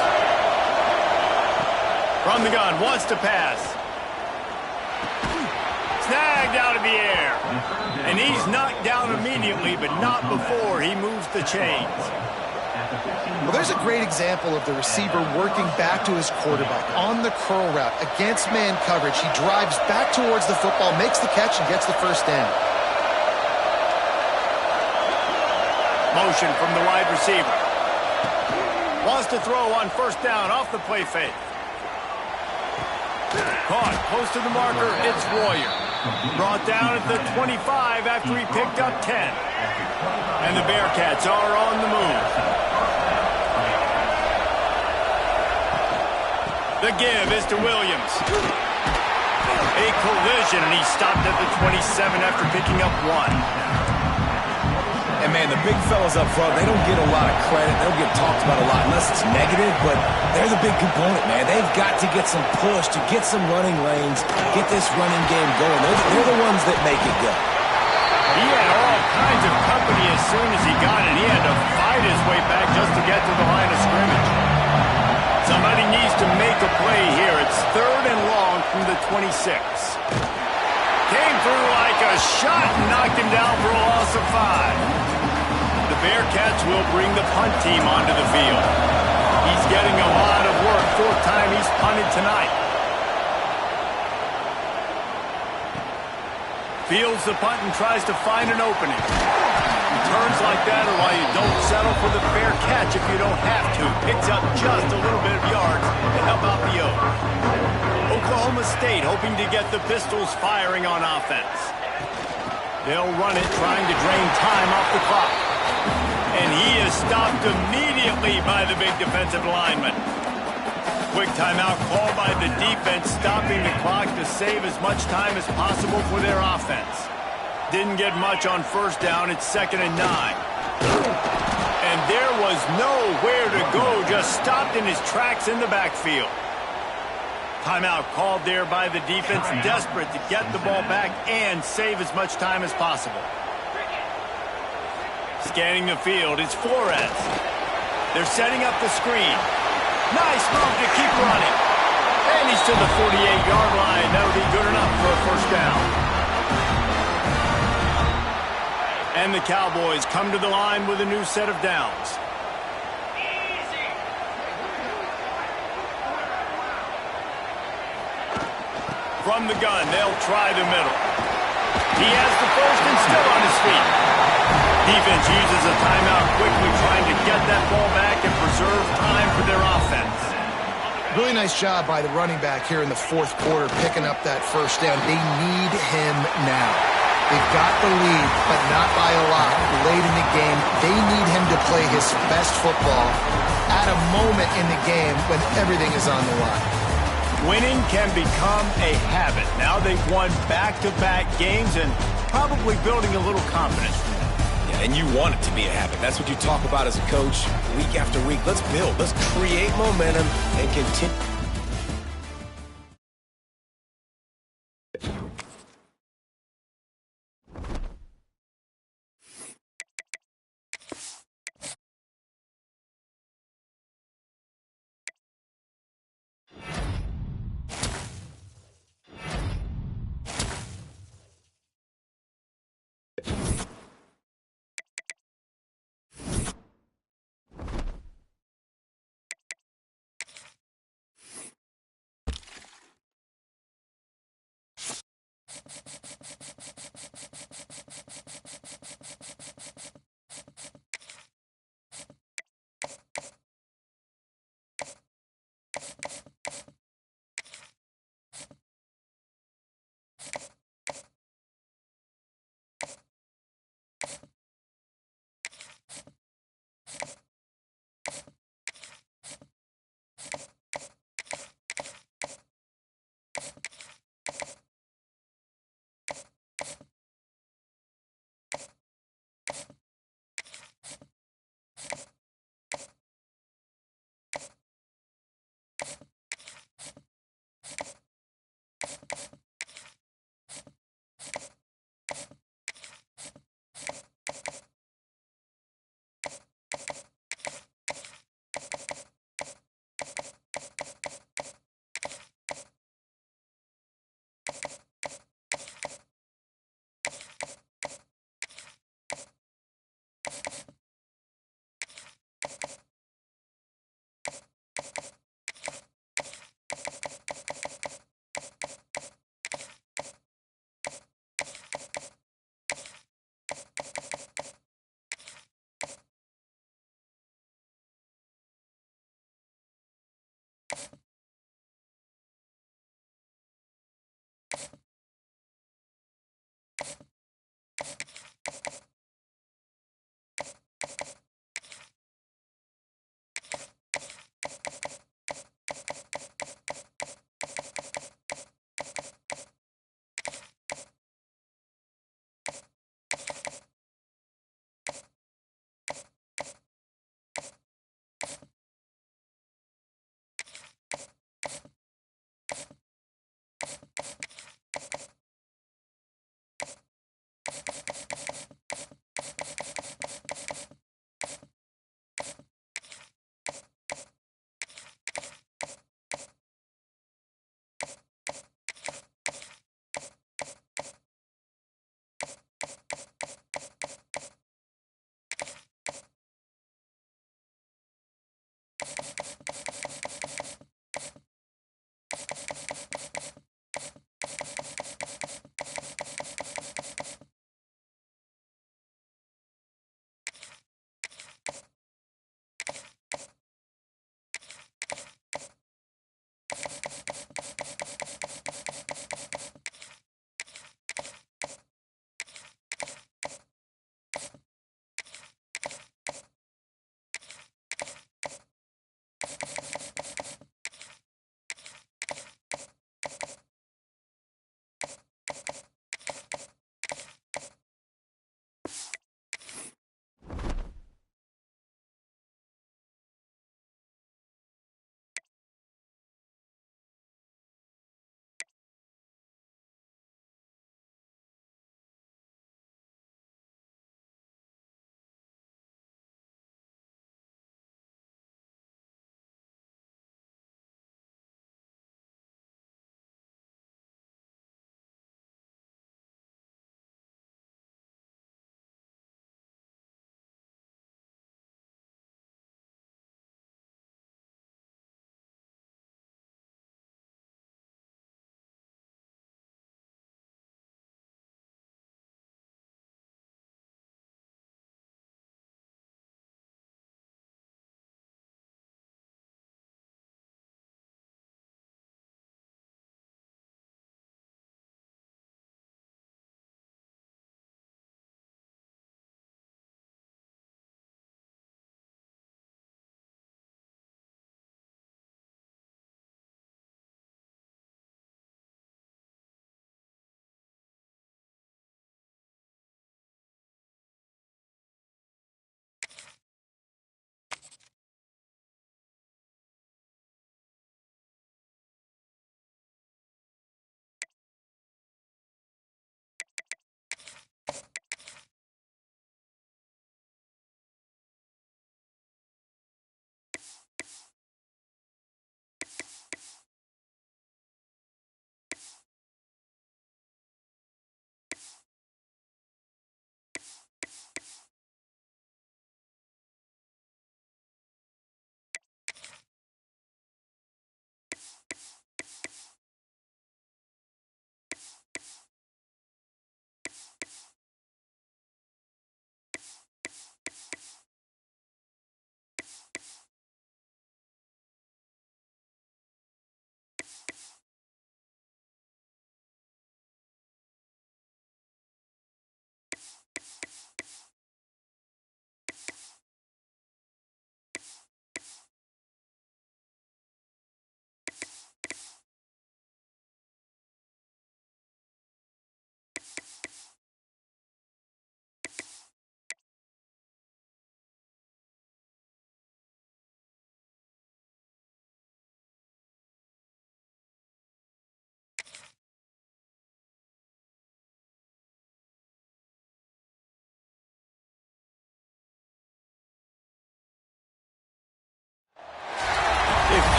From the gun, wants to pass. Snagged out of the air. And he's knocked down immediately, but not before he moves the chains. Well, there's a great example of the receiver working back to his quarterback on the curl route against man coverage. He drives back towards the football, makes the catch, and gets the first down. Motion from the wide receiver. Wants to throw on 1st down off the play fake. Caught close to the marker. It's Royer. Brought down at the 25 after he picked up 10. And the Bearcats are on the move. The give is to Williams. A collision, and he stopped at the 27 after picking up 1. And, man, the big fellas up front, they don't get a lot of credit. They don't get talked about a lot unless it's negative, but they're the big component, man. They've got to get some push, to get some running lanes, get this running game going. They're the ones that make it go. He had all kinds of company as soon as he got it. He had to fight his way back just to get to the line of scrimmage. Somebody needs to make a play here. It's 3rd and long from the 26. Came through like a shot, not knocked him down for a loss of 5. The Bearcats will bring the punt team onto the field. He's getting a lot of work. 4th time he's punted tonight. Fields the punt and tries to find an opening. Returns like that are why you don't settle for the fair catch if you don't have to. Picks up just a little bit of yards to help out the Oaks. Oklahoma State hoping to get the Pistols firing on offense. They'll run it, trying to drain time off the clock. And he is stopped immediately by the big defensive lineman. Quick timeout called by the defense, stopping the clock to save as much time as possible for their offense. Didn't get much on 1st down. It's 2nd and 9. And there was nowhere to go, just stopped in his tracks in the backfield. Timeout called there by the defense, desperate to get the ball back and save as much time as possible. Scanning the field, it's Flores. They're setting up the screen. Nice move to keep running. And he's to the 48-yard line. That'll be good enough for a 1st down. And the Cowboys come to the line with a new set of downs. From the gun, they'll try the middle. He has the 1st and still on his feet. Defense uses a timeout quickly, trying to get that ball back and preserve time for their offense. Really nice job by the running back here in the 4th quarter, picking up that 1st down. They need him now. They've got the lead, but not by a lot. Late in the game, they need him to play his best football at a moment in the game when everything is on the line. Winning can become a habit. Now they've won back-to-back games and probably building a little confidence. Yeah, and you want it to be a habit. That's what you talk about as a coach week after week. Let's build. Let's create momentum and continue.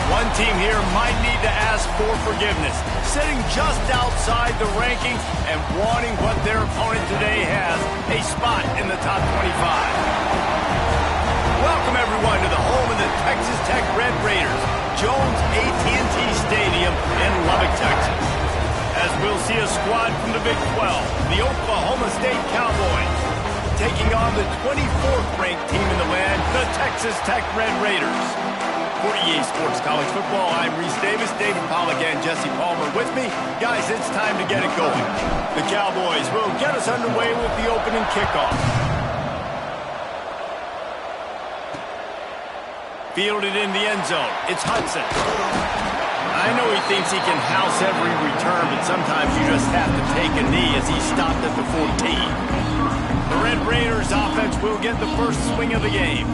One team here might need to ask for forgiveness, sitting just outside the rankings and wanting what their opponent today has, a spot in the top 25. Welcome, everyone, to the home of the Texas Tech Red Raiders, Jones AT&T Stadium in Lubbock, Texas. As we'll see a squad from the Big 12, the Oklahoma State Cowboys, taking on the 24th-ranked team in the land, the Texas Tech Red Raiders. For EA Sports College Football, I'm Reese Davis, David Pollack, and Jesse Palmer with me. Guys, it's time to get it going. The Cowboys will get us underway with the opening kickoff. Fielded in the end zone, it's Hudson. I know he thinks he can house every return, but sometimes you just have to take a knee as he stopped at the 14. The Red Raiders offense will get the first swing of the game.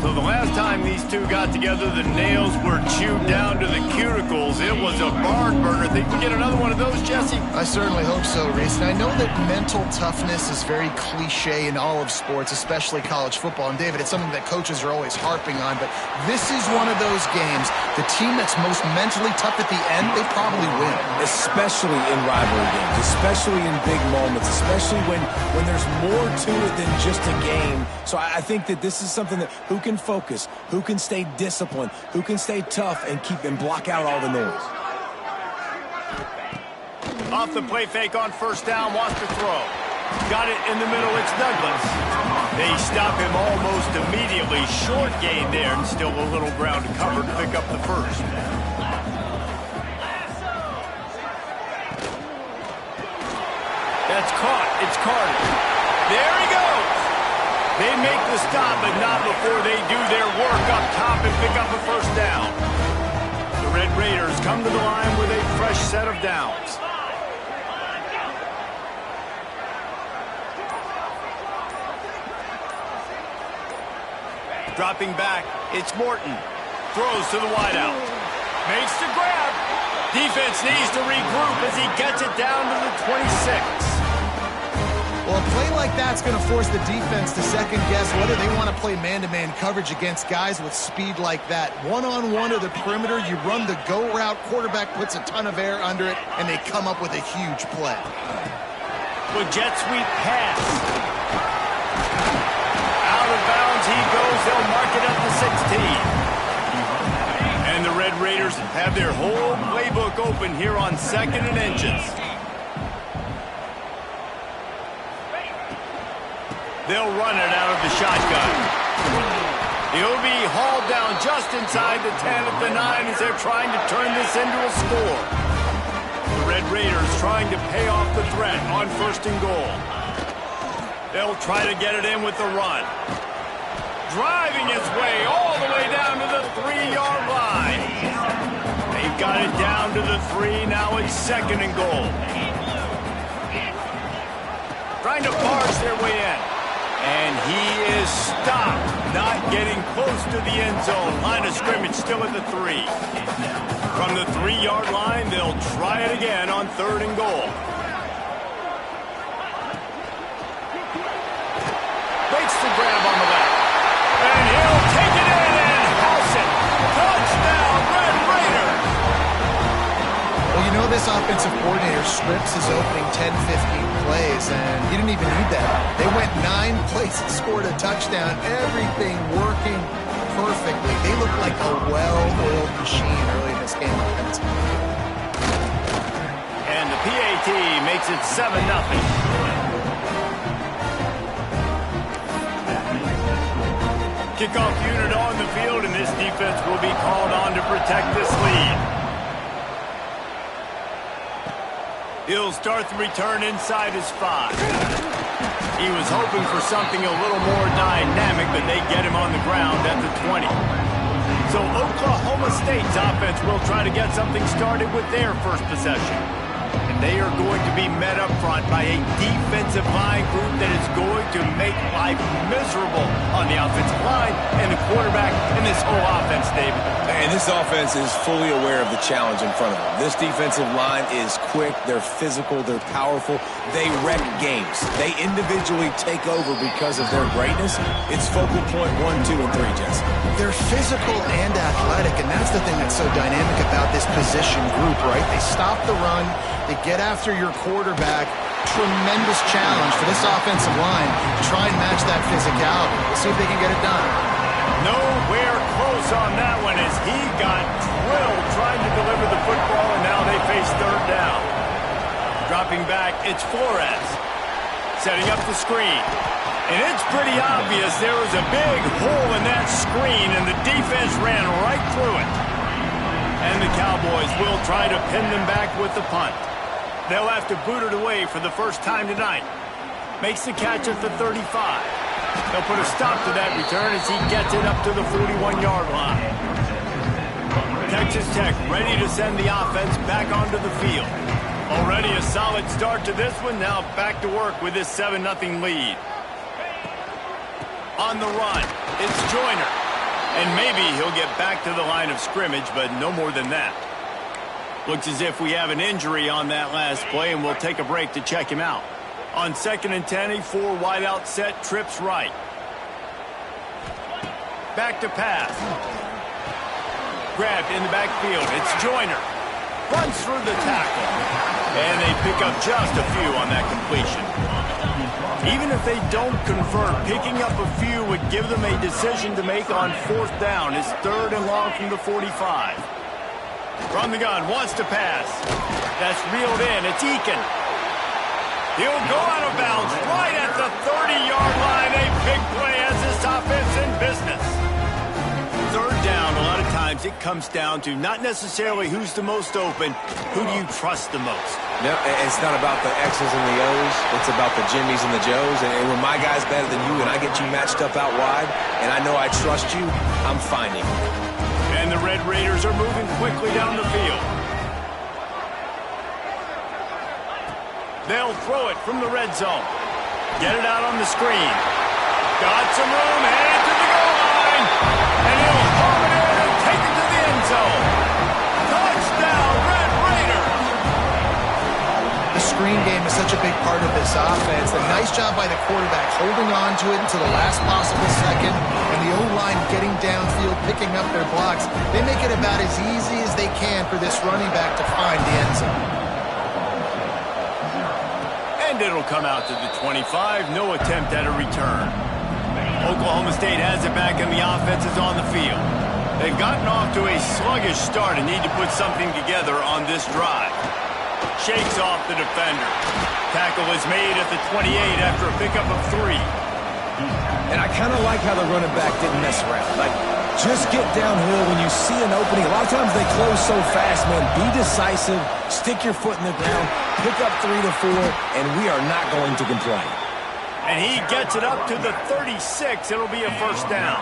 So the last time these two got together, the nails were chewed down to the cuticles. It was a barn burner. Think we get another one of those, Jesse? I certainly hope so, Reese. And I know that mental toughness is very cliche in all of sports, especially college football. And David, it's something that coaches are always harping on. But this is one of those games. The team that's most mentally tough at the end, they probably win. Especially in rivalry games, especially in big moments, especially when there's more to it than just a game. So I think that this is something that who can focus, who can stay disciplined, who can stay tough and keep and block out all the noise. Off the play fake on first down, wants to throw. Got it in the middle, it's Douglas. They stop him almost immediately. Short gain there and still a little ground to cover to pick up the first. That's caught. It's Carter. There he goes. They make the stop, but not before they do their work up top and pick up a first down. The Red Raiders come to the line with a fresh set of downs. Dropping back, it's Morton. Throws to the wideout. Makes the grab. Defense needs to regroup as he gets it down to the 26. Well, a play like that's going to force the defense to second-guess whether they want to play man-to-man coverage against guys with speed like that. One-on-one to the perimeter, you run the go route, quarterback puts a ton of air under it, and they come up with a huge play. With jet sweep pass. Out of bounds he goes. They'll mark it at the 16. And the Red Raiders have their whole playbook open here on 2nd and inches. They'll run it out of the shotgun. He'll be hauled down just inside the 10 at the 9 as they're trying to turn this into a score. The Red Raiders trying to pay off the threat on 1st and goal. They'll try to get it in with the run. Driving his way all the way down to the 3-yard line. They've got it down to the 3. Now it's 2nd and goal. Trying to barge their way in. And he is stopped, not getting close to the end zone. Line of scrimmage still at the 3. From the 3-yard line, they'll try it again on 3rd and goal. Waits to grab on the left. And he'll take it in and house it. Touchdown, Red Raiders! Well, you know this offensive coordinator scripts his opening 10-15 plays, and he didn't even need that. They went 9 plays and scored a touchdown. Everything working perfectly. They look like a well-oiled machine early in this game offensively. And the PAT makes it 7-0. Kickoff unit on the field, and this defense will be called on to protect this lead. He'll start the return inside his 5. He was hoping for something a little more dynamic, but they get him on the ground at the 20. So Oklahoma State's offense will try to get something started with their first possession. And They are going to be met up front by a defensive line group that is going to make life miserable on the offensive line and the quarterback in this whole offense, David. And this offense is fully aware of the challenge in front of them. This defensive line is quick, they're physical, they're powerful, they wreck games. They individually take over because of their greatness. It's focal point 1, 2, and 3, Jesse. They're physical and athletic, and that's the thing that's so dynamic about this position group, right? They stop the run, they get after your quarterback. Tremendous challenge for this offensive line to try and match that physicality. We'll see if they can get it done. Nowhere close on that one as he got drilled trying to deliver the football, and now they face third down. Dropping back, it's Flores. Setting up the screen. And it's pretty obvious there was a big hole in that screen, and the defense ran right through it. And the Cowboys will try to pin them back with the punt. They'll have to boot it away for the first time tonight. Makes the catch at the 35. They'll put a stop to that return as he gets it up to the 41-yard line. Texas Tech ready to send the offense back onto the field. Already a solid start to this one. Now back to work with this 7-0 lead. On the run, it's Joyner. And maybe he'll get back to the line of scrimmage, but no more than that. Looks as if we have an injury on that last play, and we'll take a break to check him out. On 2nd and 10, a 4-wide-out set, trips right. Back to pass. Grabbed in the backfield. It's Joyner. Runs through the tackle. And they pick up just a few on that completion. Even if they don't convert, picking up a few would give them a decision to make on 4th down. It's 3rd and long from the 45. From the gun, wants to pass. That's reeled in. It's Eakin. He'll go out of bounds right at the 30-yard line. A big play as this offense in business. 3rd down, a lot of times it comes down to not necessarily who's the most open, who do you trust the most? No, it's not about the X's and the O's. It's about the Jimmies and the Joes. And when my guy's better than you and I get you matched up out wide and I know I trust you, I'm finding you. And the Red Raiders are moving quickly down the field. They'll throw it from the red zone. Get it out on the screen. Got some room, headed to the goal line. And he'll haul it in and take it to the end zone. Touchdown, Red Raiders! The screen game is such a big part of this offense. A nice job by the quarterback holding on to it until the last possible second. And the O-line getting downfield, picking up their blocks. They make it about as easy as they can for this running back to find the end zone. And it'll come out to the 25. No attempt at a return. Oklahoma State has it back and the offense is on the field. They've gotten off to a sluggish start and need to put something together on this drive. Shakes off the defender. Tackle is made at the 28 after a pickup of 3. And I kind of like how the running back didn't mess around. Like, just get downhill when you see an opening. A lot of times they close so fast, man. Be decisive, stick your foot in the ground, pick up 3 to 4, and we are not going to complain. And he gets it up to the 36. It'll be a first down.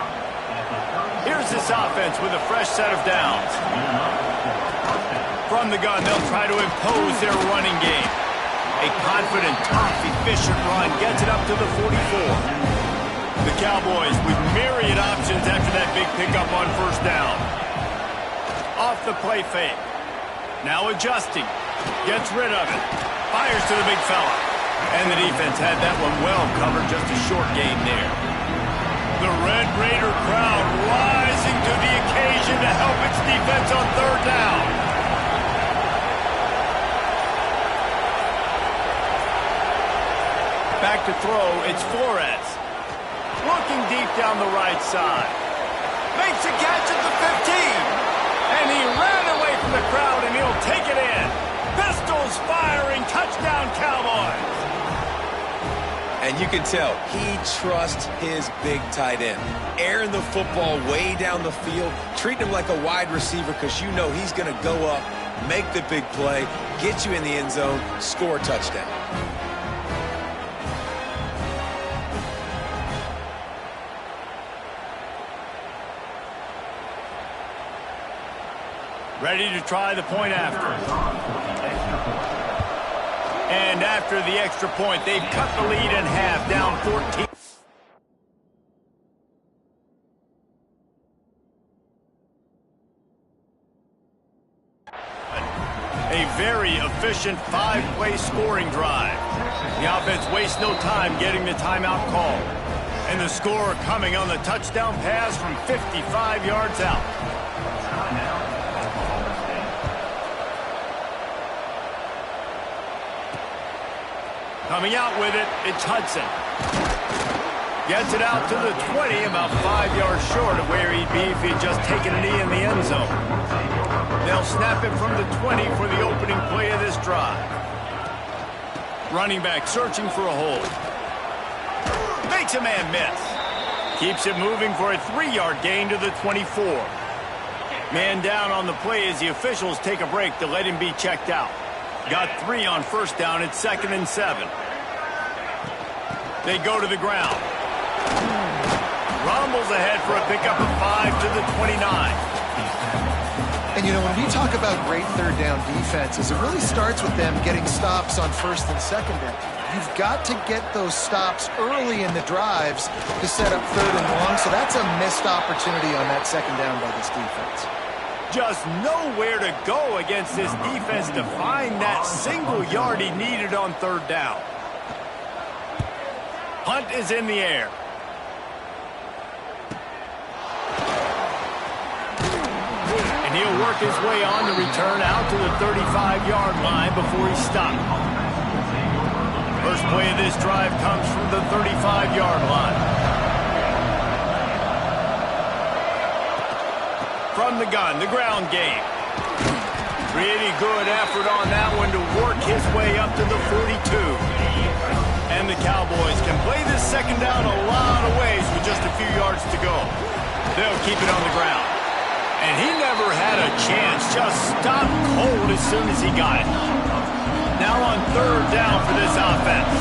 Here's this offense with a fresh set of downs. From the gun, they'll try to impose their running game. A confident, tough, efficient run gets it up to the 44. The Cowboys with myriad options after that big pickup on first down. Off the play fake. Now adjusting. Gets rid of it. Fires to the big fella. And the defense had that one well covered. Just a short gain there. The Red Raider crowd rising to the occasion to help its defense on third down. Back to throw. It's Flores. Looking deep down the right side. Makes a catch at the 15. And he ran away from the crowd, and he'll take it in. Pistols firing. Touchdown, Cowboys. And you can tell he trusts his big tight end. Airing the football way down the field. Treating him like a wide receiver because you know he's going to go up, make the big play, get you in the end zone, score a touchdown. Ready to try the point after. And after the extra point, they've cut the lead in half, down 14. A very efficient 5-play scoring drive. The offense wastes no time getting the timeout call. And the score coming on the touchdown pass from 55 yards out. Coming out with it, it's Hudson. Gets it out to the 20, about 5 yards short of where he'd be if he'd just taken a knee in the end zone. They'll snap it from the 20 for the opening play of this drive. Running back searching for a hole. Makes a man miss. Keeps it moving for a 3-yard gain to the 24. Man down on the play as the officials take a break to let him be checked out. Got 3 on first down. It's 2nd and 7. They go to the ground. Rumbles ahead for a pickup of 5 to the 29. And, you know, when we talk about great third down defenses, it really starts with them getting stops on first and second down. You've got to get those stops early in the drives to set up third and long, so that's a missed opportunity on that second down by this defense. Just nowhere to go against this defense to find that single yard he needed on third down. Hunt is in the air. And he'll work his way on to return out to the 35-yard line before he's stopped. First play of this drive comes from the 35-yard line. From the gun, the ground game. Pretty good effort on that one to work his way up to the 42. And the Cowboys can play this second down a lot of ways with just a few yards to go. They'll keep it on the ground. And he never had a chance, just stopped cold as soon as he got it. Now on third down for this offense.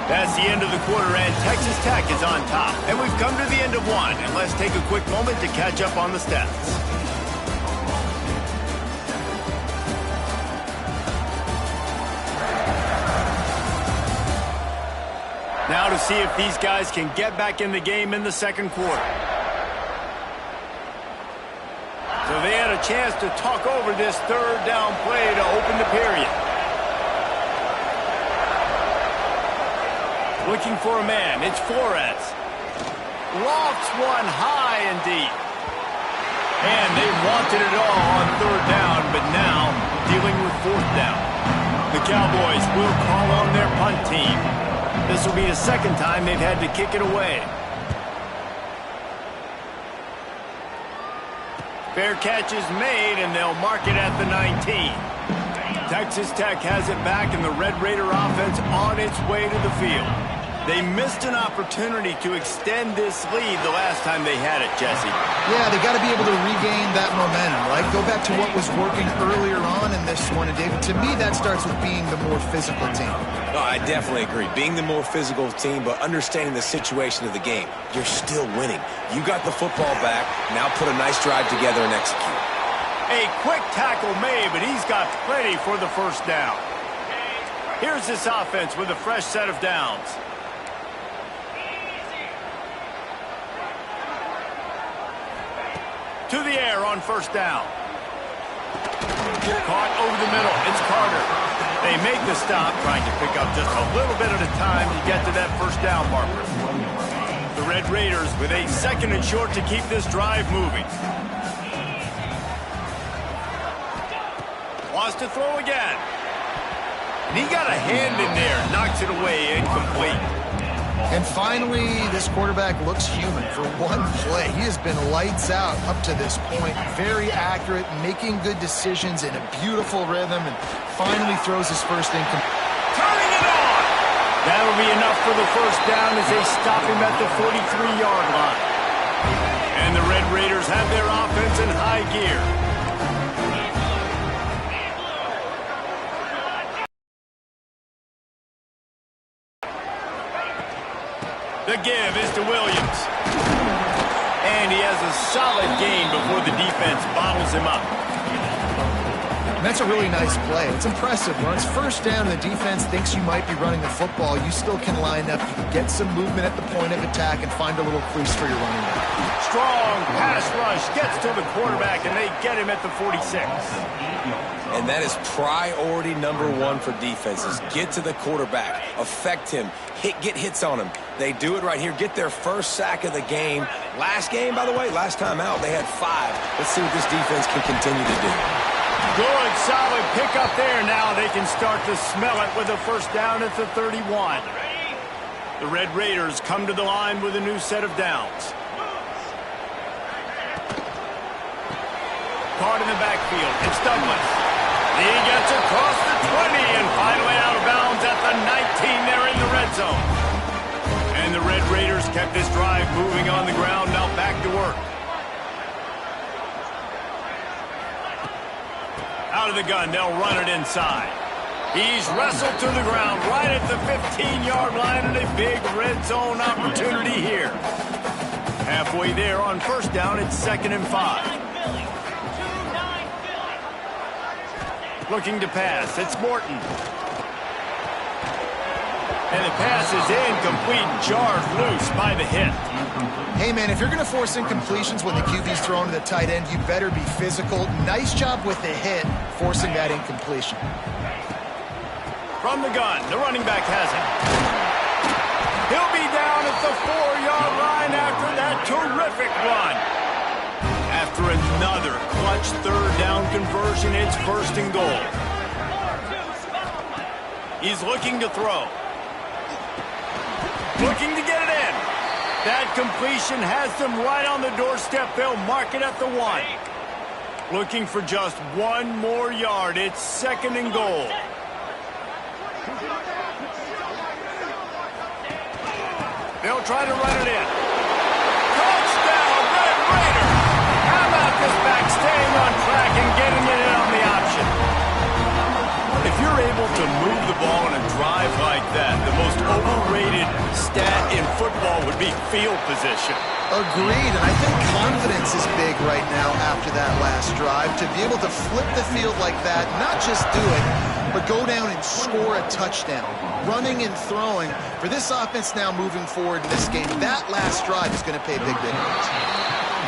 That's the end of the quarter, and Texas Tech is on top. And we've come to the end of one, and let's take a quick moment to catch up on the stats. Now to see if these guys can get back in the game in the second quarter. So they had a chance to talk over this third down play to open the period. Looking for a man, it's Flores. Lofts one high and deep. And they wanted it all on third down, but now dealing with fourth down. The Cowboys will call on their punt team. This will be the second time they've had to kick it away. Fair catch is made, and they'll mark it at the 19. Texas Tech has it back, and the Red Raider offense on its way to the field. They missed an opportunity to extend this lead the last time they had it, Jesse. Yeah, they got to be able to regain that momentum, right? Go back to what was working earlier on in this one, and David, to me, that starts with being the more physical team. No, I definitely agree. Being the more physical team, but understanding the situation of the game. You're still winning. You got the football back. Now put a nice drive together and execute. A quick tackle made, but he's got plenty for the first down. Here's this offense with a fresh set of downs. To the air on first down. Caught over the middle. It's Carter. They make the stop, trying to pick up just a little bit at a time to get to that first down marker. The Red Raiders with a second and short to keep this drive moving. Wants to throw again. And he got a hand in there. Knocks it away, incomplete. And finally, this quarterback looks human for one play. He has been lights out up to this point. Very accurate, making good decisions in a beautiful rhythm, and finally throws his first incomplete. Turning it on! That'll be enough for the first down as they stop him at the 43-yard line. And the Red Raiders have their offense in high gear. The give is to Williams. And And he has a solid gain before the defense bottles him up. And that's a really nice play. It's impressive. When it's first down and the defense thinks you might be running the football, you still can line up. You can get some movement at the point of attack and find a little crease for your running back. Strong pass rush gets to the quarterback, and they get him at the 46. And that is priority number one for defenses. Get to the quarterback. Affect him. Get hits on him. They do it right here. Get their first sack of the game. Last game, by the way, last time out, they had 5. Let's see what this defense can continue to do. Good, solid pick up there. Now they can start to smell it with a first down at the 31. The Red Raiders come to the line with a new set of downs. Caught in the backfield. It's Douglas. He gets across the 20 and finally out of bounds at the 19 there in the red zone. And the Red Raiders kept this drive moving on the ground. Now back to work. Out of the gun, they'll run it inside. He's wrestled to the ground right at the 15-yard line, and a big red zone opportunity here. Halfway there on first down, it's 2nd and 5. Looking to pass, it's Morton. And the pass is incomplete, jarred loose by the hit. Hey, man, if you're going to force incompletions when the QB's thrown to the tight end, you better be physical. Nice job with the hit, forcing that incompletion. From the gun, the running back has it. He'll be down at the 4-yard line after that terrific run. After another clutch third down conversion, it's 1st and goal. He's looking to throw. Looking to get it in. That completion has them right on the doorstep. They'll mark it at the 1. Looking for just 1 more yard. It's 2nd and goal. They'll try to run it in. Touchdown, Red Raiders! How about this back staying on track and getting it in on the option? If you're able to move the ball in a drive like that, the most overrated stat in football would be field position. Agreed, and I think confidence is big right now after that last drive. To be able to flip the field like that, not just do it, but go down and score a touchdown. Running and throwing. For this offense now moving forward in this game, that last drive is going to pay big dividends.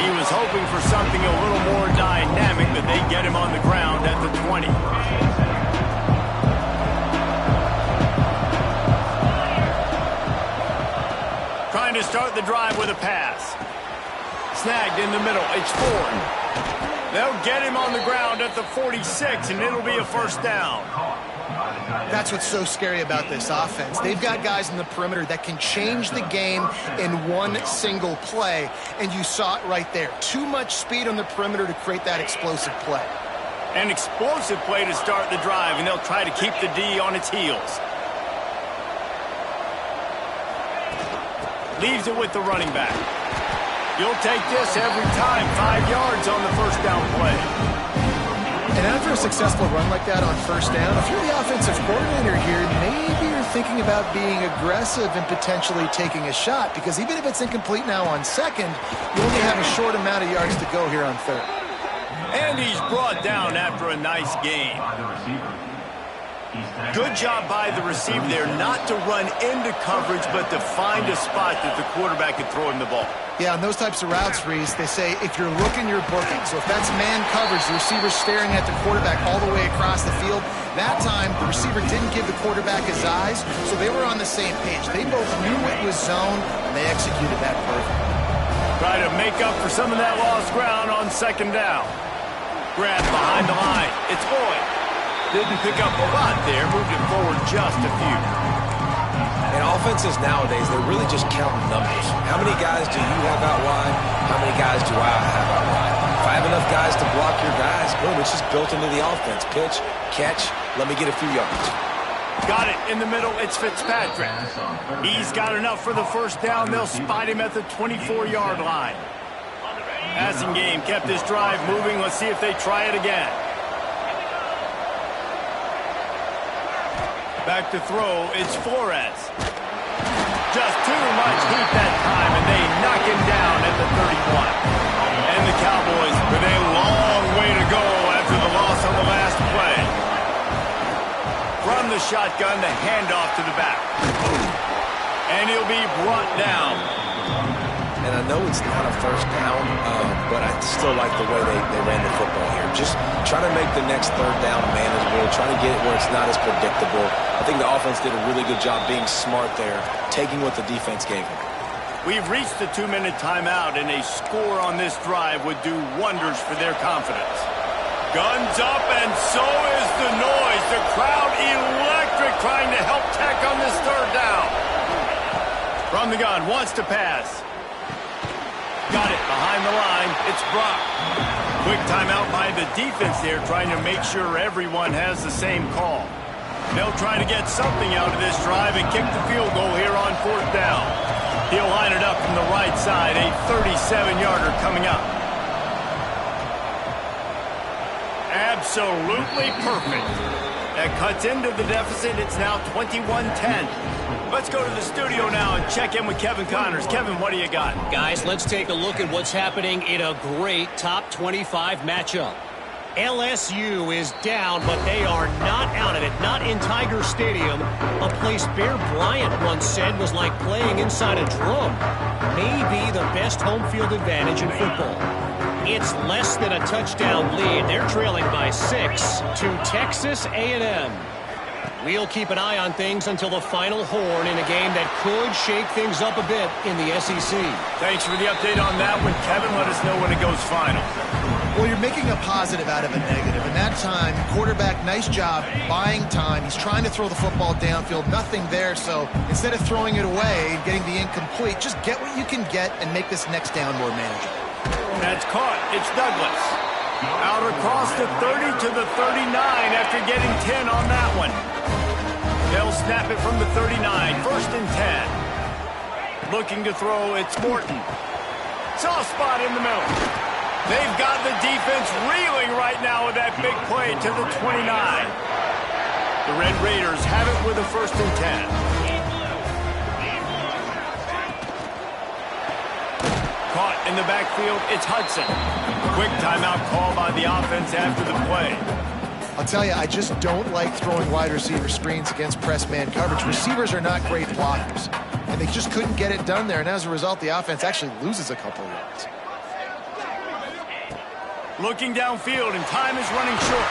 He was hoping for something a little more dynamic, but they get him on the ground at the 20. Trying to start the drive with a pass. Snagged in the middle. It's Ford. They'll get him on the ground at the 46, and it'll be a first down. That's what's so scary about this offense. They've got guys in the perimeter that can change the game in one single play, and you saw it right there. Too much speed on the perimeter to create that explosive play. An explosive play to start the drive, and they'll try to keep the D on its heels. Leaves it with the running back. You'll take this every time. 5 yards on the first down play. And after a successful run like that on first down, if you're the offensive coordinator here, maybe you're thinking about being aggressive and potentially taking a shot, because even if it's incomplete now on second, you only have a short amount of yards to go here on third. And he's brought down after a nice gain. Good job by the receiver there not to run into coverage, but to find a spot that the quarterback could throw him the ball. Yeah, on those types of routes, Reese, they say if you're looking, you're booking. So if that's man coverage, the receiver's staring at the quarterback all the way across the field. That time, the receiver didn't give the quarterback his eyes, so they were on the same page. They both knew it was zone, and they executed that perfectly. Try to make up for some of that lost ground on second down. Grab behind the line. It's Boyd. Didn't pick up a lot there, moved it forward just a few. And offenses nowadays, they're really just counting numbers. How many guys do you have out wide? How many guys do I have out wide? If I have enough guys to block your guys, boom, it's just built into the offense. Pitch, catch, let me get a few yards. Got it in the middle, it's Fitzpatrick. He's got enough for the first down. They'll spot him at the 24-yard line. Passing game kept this drive moving. Let's see if they try it again. Back to throw, it's Flores. Just too much heat that time, and they knock him down at the 31. And the Cowboys with a long way to go after the loss on the last play. From the shotgun, the handoff to the back. And he'll be brought down. And I know it's not a first down, but I still like the way they ran the football here. Just try to make the next third down manageable, try to get it where it's not as predictable. I think the offense did a really good job being smart there, taking what the defense gave them. We've reached the 2-minute timeout, and a score on this drive would do wonders for their confidence. Guns up, and so is the noise. The crowd electric, trying to help Tech on this third down. From the gun, wants to pass. Got it behind the line. It's Brock. Quick timeout by the defense there, trying to make sure everyone has the same call. They'll try to get something out of this drive and kick the field goal here on fourth down. He'll line it up from the right side, a 37-yarder coming up. Absolutely perfect. That cuts into the deficit. It's now 21-10. Let's go to the studio now and check in with Kevin Connors. Kevin, what do you got? Guys, let's take a look at what's happening in a great top 25 matchup. LSU is down, but they are not out of it. Not in Tiger Stadium, a place Bear Bryant once said was like playing inside a drum. Maybe the best home field advantage in football. It's less than a touchdown lead. They're trailing by 6 to Texas A&M. We'll keep an eye on things until the final horn in a game that could shake things up a bit in the SEC. Thanks for the update on that one, Kevin. Let us know when it goes final. Well, you're making a positive out of a negative. And that time, quarterback, nice job buying time. He's trying to throw the football downfield. Nothing there. So instead of throwing it away and getting the incomplete, just get what you can get and make this next down more manageable. That's caught. It's Douglas. Out across the 30 to the 39 after getting 10 on that one. They'll snap it from the 39. First and 10. Looking to throw, it's Morton. Soft spot in the middle. They've got the defense reeling right now with that big play to the 29. The Red Raiders have it with a first and 10. Caught in the backfield, it's Hudson. Quick timeout call by the offense after the play. I'll tell you, I just don't like throwing wide receiver screens against press man coverage. Receivers are not great blockers, and they just couldn't get it done there. And as a result, the offense actually loses a couple of yards. Looking downfield, and time is running short.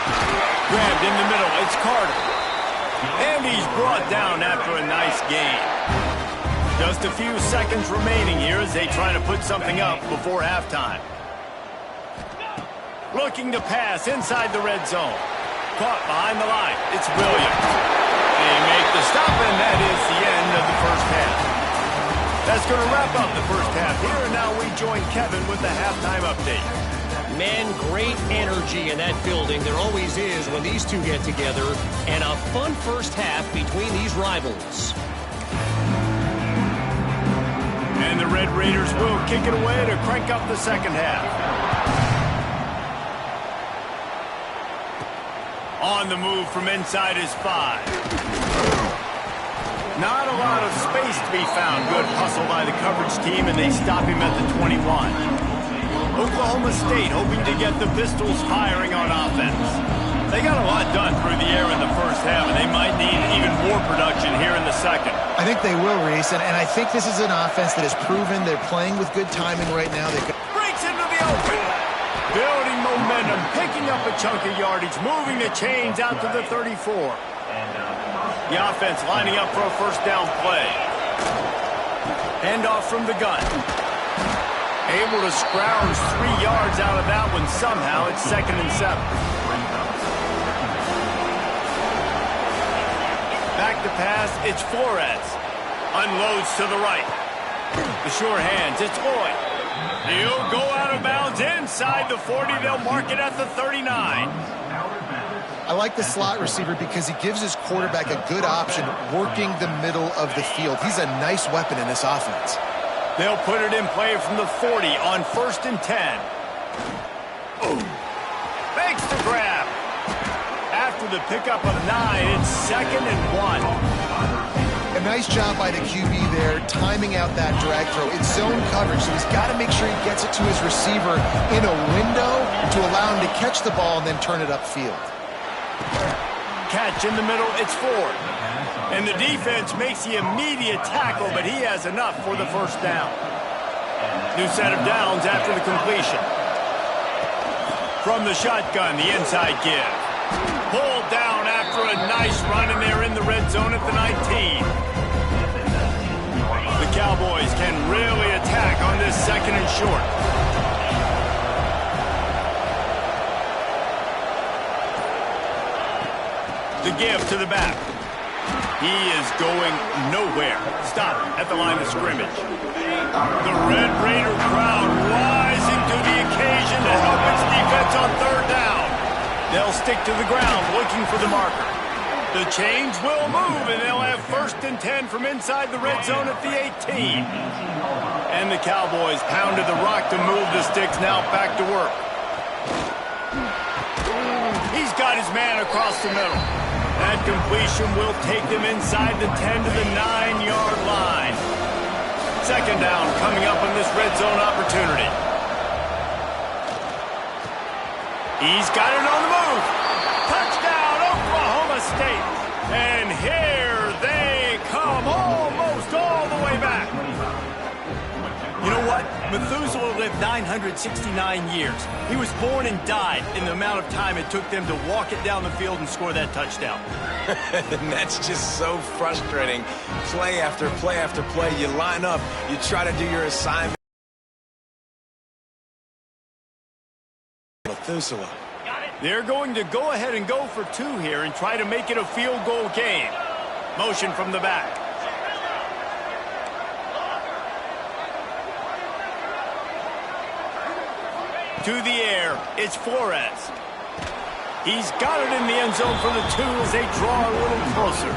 Grabbed in the middle, it's Carter. And he's brought down after a nice gain. Just a few seconds remaining here as they try to put something up before halftime. Looking to pass inside the red zone. Caught behind the line. It's Williams. They make the stop, and that is the end of the first half. That's going to wrap up the first half here, and now we join Kevin with the halftime update. Man, great energy in that building. There always is when these two get together, and a fun first half between these rivals. And the Red Raiders will kick it away to crank up the second half. On the move from inside his 5. Not a lot of space to be found. Good hustle by the coverage team, and they stop him at the 21. Oklahoma State hoping to get the Pistols firing on offense. They got a lot done through the air in the first half, and they might need even more production here in the second. I think they will, Reese, and I think this is an offense that has proven they're playing with good timing right now. They breaks into the open. Building momentum, picking up a chunk of yardage, moving the chains out to the 34. The offense lining up for a first down play. Handoff from the gun. Able to scrounge 3 yards out of that one somehow. It's 2nd and 7. Back to pass, it's Flores. Unloads to the right. The sure hands, it's Lloyd. He'll go out of bounds inside the 40. They'll mark it at the 39. I like the slot receiver because he gives his quarterback a good option working the middle of the field. He's a nice weapon in this offense. They'll put it in play from the 40 on 1st and 10. Makes the grab. After the pickup of 9, it's 2nd and 1. A nice job by the QB there, timing out that drag throw. It's zone coverage, so he's got to make sure he gets it to his receiver in a window to allow him to catch the ball and then turn it upfield. Catch in the middle, it's Ford. And the defense makes the immediate tackle, but he has enough for the first down. New set of downs after the completion. From the shotgun, the inside give. Pulled down after a nice run, and they're in the red zone at the 19. The Cowboys can really attack on this second and short. The give to the back. He is going nowhere. Stop at the line of scrimmage. The Red Raider crowd rising to the occasion to help its defense on third down. They'll stick to the ground looking for the marker. The chains will move, and they'll have 1st and 10 from inside the red zone at the 18. And the Cowboys pounded the rock to move the sticks, now back to work. He's got his man across the middle. That completion will take them inside the 10 to the 9-yard line. Second down coming up on this red zone opportunity. He's got it on the move. Touchdown, Oklahoma State. And here they come, almost all the way back. You know what? Methuselah lived 969 years. He was born and died in the amount of time it took them to walk it down the field and score that touchdown. And that's just so frustrating. Play after play after play. You line up, you try to do your assignment. Methuselah. They're going to go ahead and go for 2 here and try to make it a field goal game. Motion from the back. To the air, it's Flores. He's got it in the end zone for the 2 as they draw a little closer.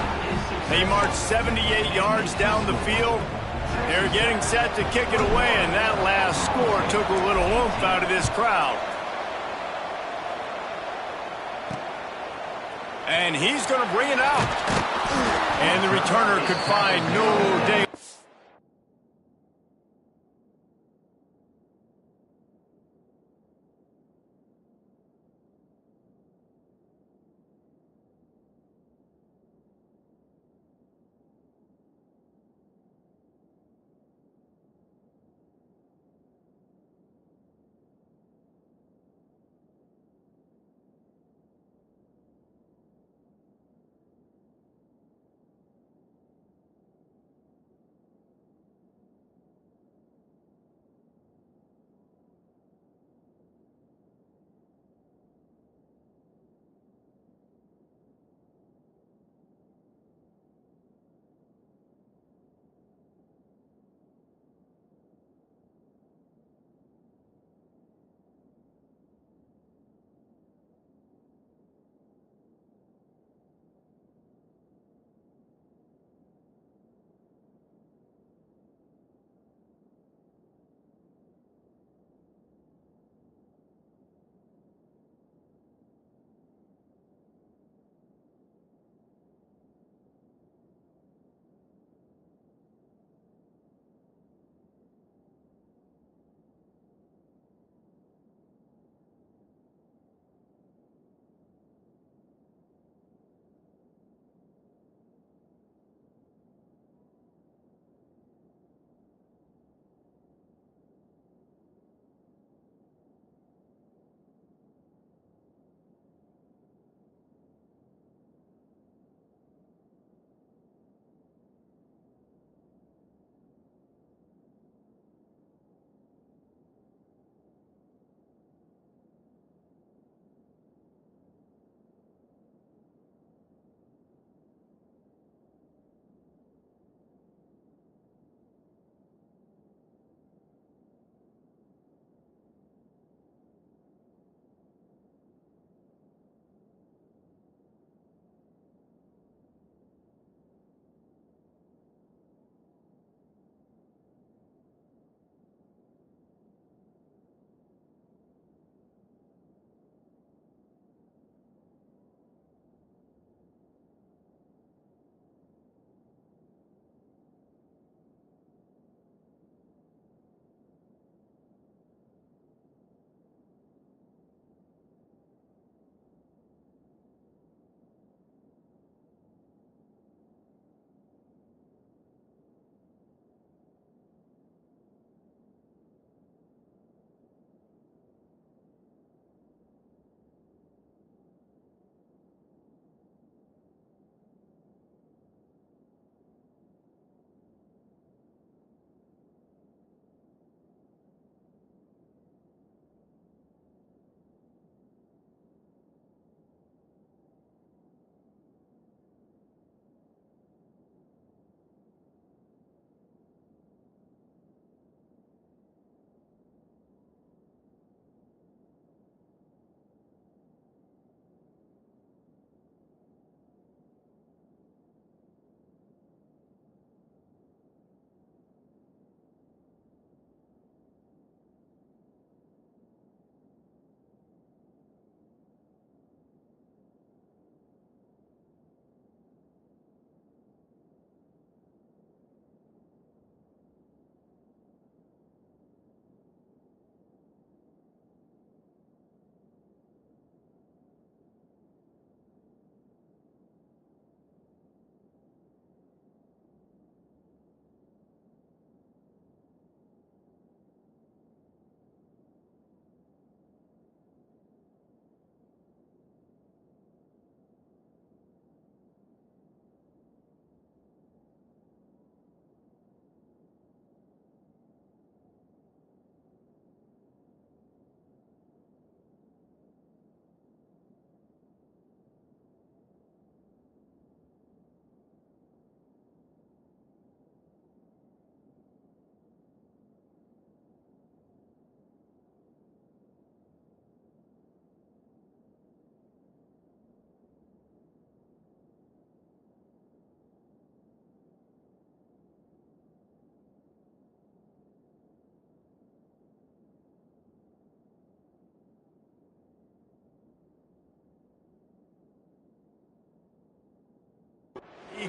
They march 78 yards down the field. They're getting set to kick it away, and that last score took a little oomph out of this crowd. And he's going to bring it out. And the returner could find no day.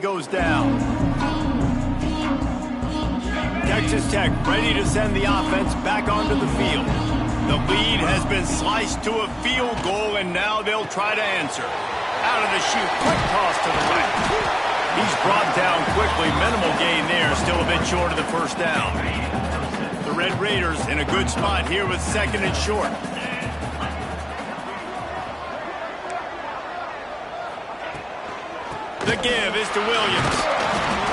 goes down. Texas Tech ready to send the offense back onto the field. The lead has been sliced to a field goal, and now they'll try to answer. Out of the chute, quick toss to the right. He's brought down quickly. Minimal gain there, still a bit short of the first down. The Red Raiders in a good spot here with second and short. The give is to Williams.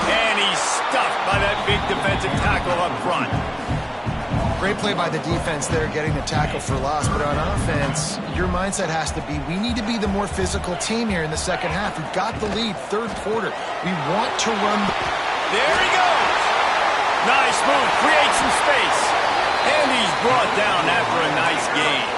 And he's stuffed by that big defensive tackle up front. Great play by the defense there, getting the tackle for loss. But on offense, your mindset has to be, we need to be the more physical team here in the second half. We've got the lead, third quarter. We want to run. There he goes. Nice move, creates some space. And he's brought down after a nice gain.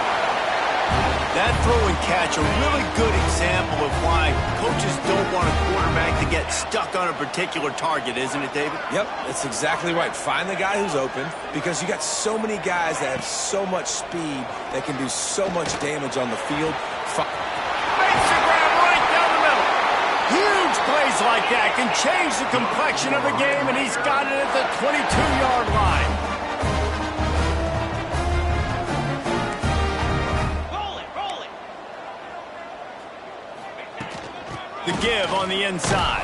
That throw and catch, a really good example of why coaches don't want a quarterback to get stuck on a particular target, isn't it, David? Yep, that's exactly right. Find the guy who's open, because you got so many guys that have so much speed that can do so much damage on the field. Makes the grab right down the middle. Huge plays like that can change the complexion of a game, and he's got it at the 22-yard line. The give on the inside.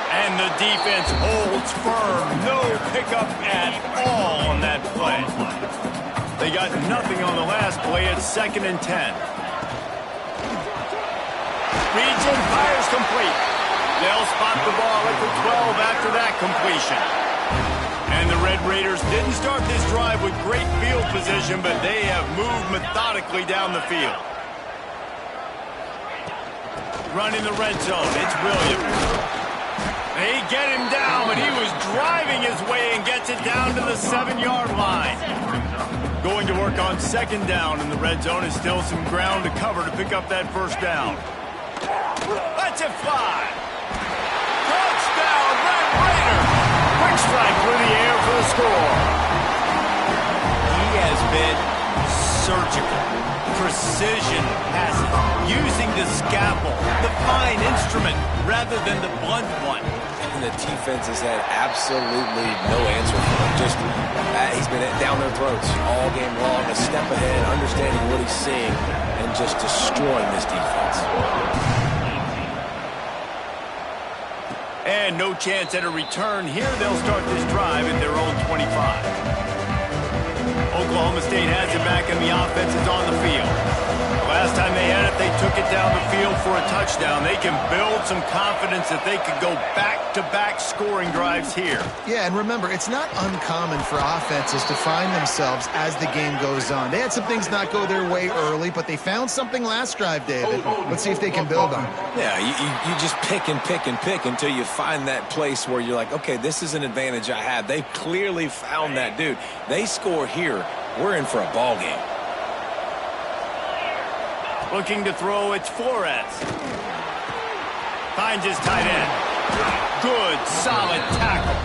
And the defense holds firm. No pickup at all on that play. They got nothing on the last play. It's 2nd and 10. Reads in, fires complete. They'll spot the ball at the 12 after that completion. And the Red Raiders didn't start this drive with great field position, but they have moved methodically down the field. Running the red zone, it's Williams. They get him down, but he was driving his way and gets it down to the 7-yard line. Going to work on 2nd down in the red zone is still some ground to cover to pick up that first down. Let's it fly. Touchdown, Red Raiders. Quick strike through the air for the score. He has been surgical. Precision passes, using the scalpel, the fine instrument, rather than the blunt one. And the defense has had absolutely no answer for him. Just, he's been down their throats all game long, a step ahead, understanding what he's seeing, and just destroying this defense. And no chance at a return here. They'll start this drive at their own 25. Oklahoma State has it back, and the offense is on the field. Last time they had it, they took it down the field for a touchdown. They can build some confidence that they could go back-to-back scoring drives here. Yeah, and remember, it's not uncommon for offenses to find themselves as the game goes on. They had some things not go their way early, but they found something last drive, David. Let's see if they can build on it. Yeah, you just pick and pick and pick until you find that place where you're like, okay, this is an advantage I have. They clearly found that, dude. They score here, we're in for a ball game. Looking to throw, it's Flores. Finds his tight end. Good, solid tackle.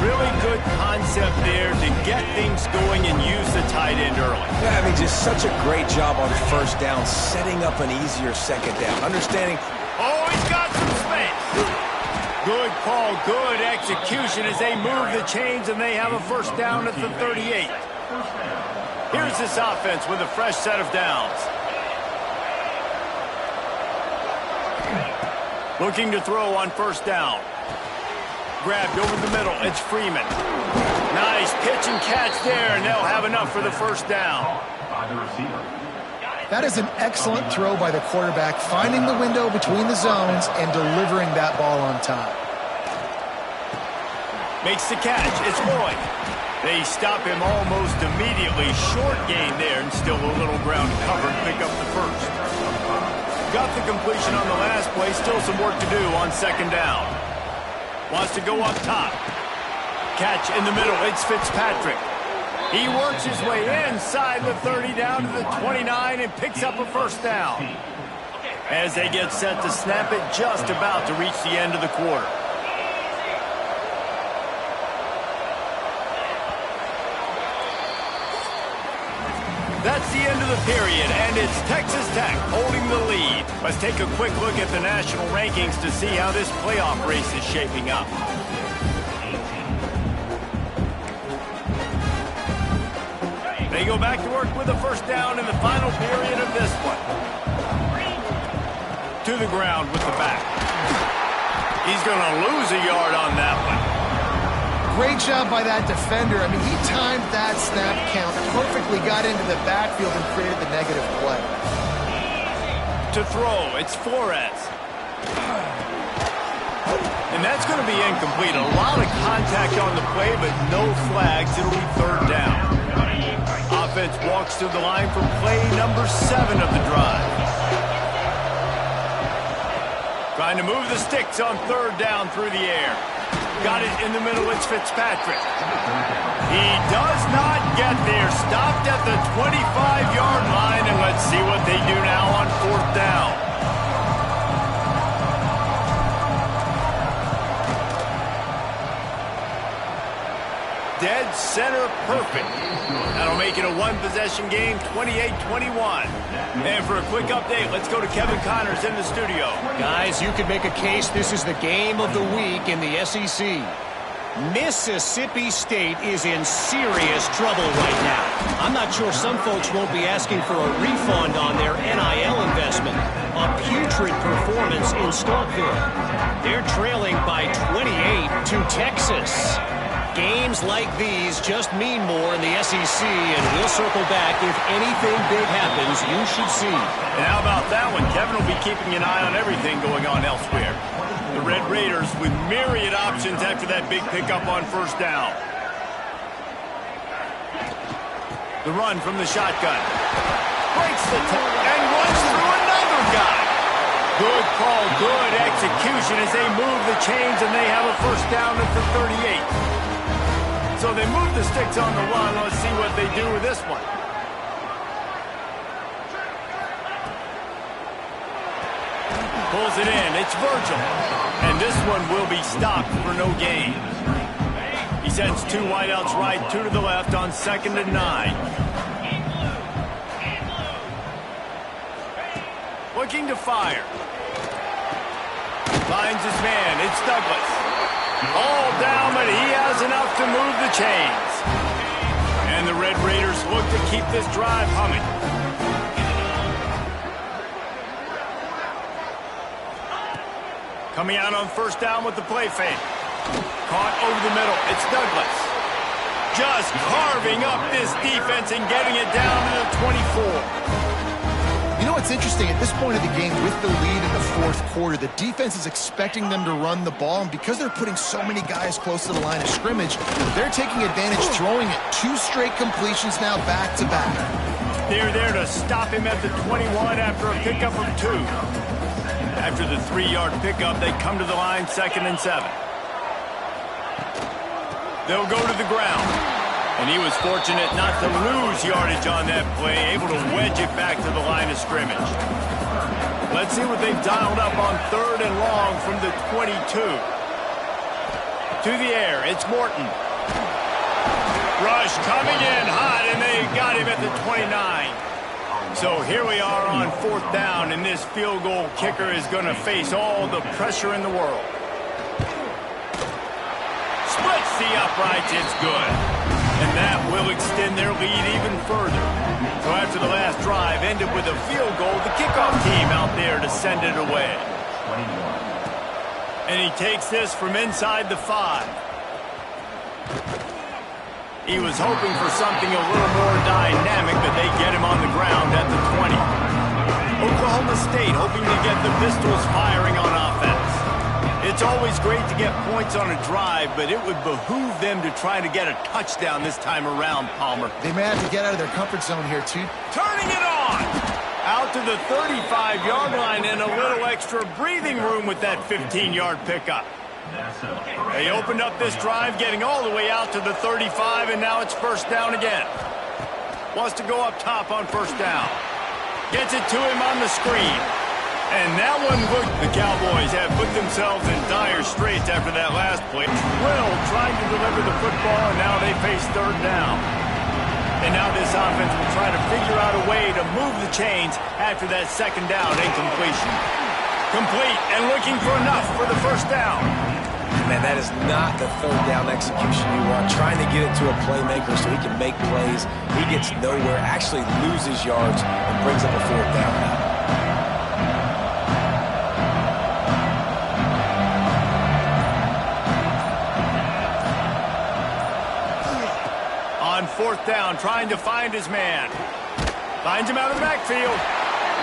Really good concept there to get things going and use the tight end early. Yeah, I mean, just such a great job on first down, setting up an easier second down. Understanding. Oh, he's got some space. Good call, good execution as they move the chains, and they have a first down at the 38. Here's this offense with a fresh set of downs. Looking to throw on first down. Grabbed over the middle. It's Freeman. Nice pitch and catch there, and they'll have enough for the first down. That is an excellent throw by the quarterback, finding the window between the zones and delivering that ball on time. Makes the catch. It's Lloyd. They stop him almost immediately. Short gain there, and still a little ground to cover and pick up the first. Got the completion on the last play. Still some work to do on second down. Wants to go up top. Catch in the middle. It's Fitzpatrick. He works his way inside the 30 down to the 29 and picks up a first down. As they get set to snap it, just about to reach the end of the quarter. That's the end of the period, and it's Texas Tech holding the lead. lead. Let's take a quick look at the national rankings to see how this playoff race is shaping up. They go back to work with a first down in the final period of this one. To the ground with the back. He's going to lose a yard on that one. Great job by that defender. I mean, he timed that snap count perfectly, got into the backfield and created the negative play. To throw, it's Flores. And that's going to be incomplete. A lot of contact on the play, but no flags. It'll be third down. Offense walks to the line for play number 7 of the drive. Trying to move the sticks on third down through the air. Got it in the middle, it's Fitzpatrick. He does not get there. Stopped at the 25-yard line, and let's see what they do now on fourth down. Dead center perfect. That'll make it a one-possession game, 28-21. And for a quick update, let's go to Kevin Connors in the studio. Guys, you could make a case this is the game of the week in the SEC. Mississippi State is in serious trouble right now. I'm not sure some folks won't be asking for a refund on their NIL investment. A putrid performance in Starkville. They're trailing by 28 to Texas. Games like these just mean more in the SEC, and we'll circle back. If anything big happens, you should see. And how about that one? Kevin will be keeping an eye on everything going on elsewhere. The Red Raiders with myriad options after that big pickup on first down. The run from the shotgun. Breaks the and runs through another guy. Good call, good execution as they move the chains, and they have a first down at the 38. So they move the sticks on the run. Let's see what they do with this one. Pulls it in. It's Virgil. And this one will be stopped for no gain. He sends 2 wideouts right, 2 to the left on 2nd and 9. Looking to fire. Finds his man. It's Douglas. All down, but he has enough to move the chains. And the Red Raiders look to keep this drive humming. Coming out on first down with the play fake. Caught over the middle. It's Douglas. Just carving up this defense and getting it down to the 24. You know what's interesting? At this point of the game, with the lead in the fourth quarter, the defense is expecting them to run the ball, and because they're putting so many guys close to the line of scrimmage, they're taking advantage, throwing it. 2 straight completions now back-to-back. They're there to stop him at the 21 after a pickup of 2. After the 3-yard pickup, they come to the line 2nd and 7. They'll go to the ground. And he was fortunate not to lose yardage on that play, able to wedge it back to the line of scrimmage. Let's see what they've dialed up on 3rd and long from the 22. To the air, it's Morton. Rush coming in hot, and they got him at the 29. So here we are on 4th down, and this field goal kicker is going to face all the pressure in the world. Splits the uprights, it's good. And that will extend their lead even further. So after the last drive ended with a field goal, the kickoff team out there to send it away. And he takes this from inside the 5. He was hoping for something a little more dynamic, but they get him on the ground at the 20. Oklahoma State hoping to get the Pistols firing on offense. It's always great to get points on a drive, but it would behoove them to try to get a touchdown this time around, Palmer. They may have to get out of their comfort zone here, too. Turning it on! Out to the 35-yard line and a little extra breathing room with that 15-yard pickup. They opened up this drive, getting all the way out to the 35, and now it's first down again. Wants to go up top on first down. Gets it to him on the screen. And that one looked. The Cowboys have put themselves in dire straits after that last play. Will trying to deliver the football, and now they face 3rd down. And now this offense will try to figure out a way to move the chains after that second down incompletion. Complete and looking for enough for the first down. Man, that is not the third down execution you want. Trying to get it to a playmaker so he can make plays. He gets nowhere, actually loses yards, and brings up a fourth down now. On fourth down, trying to find his man. Finds him out of the backfield.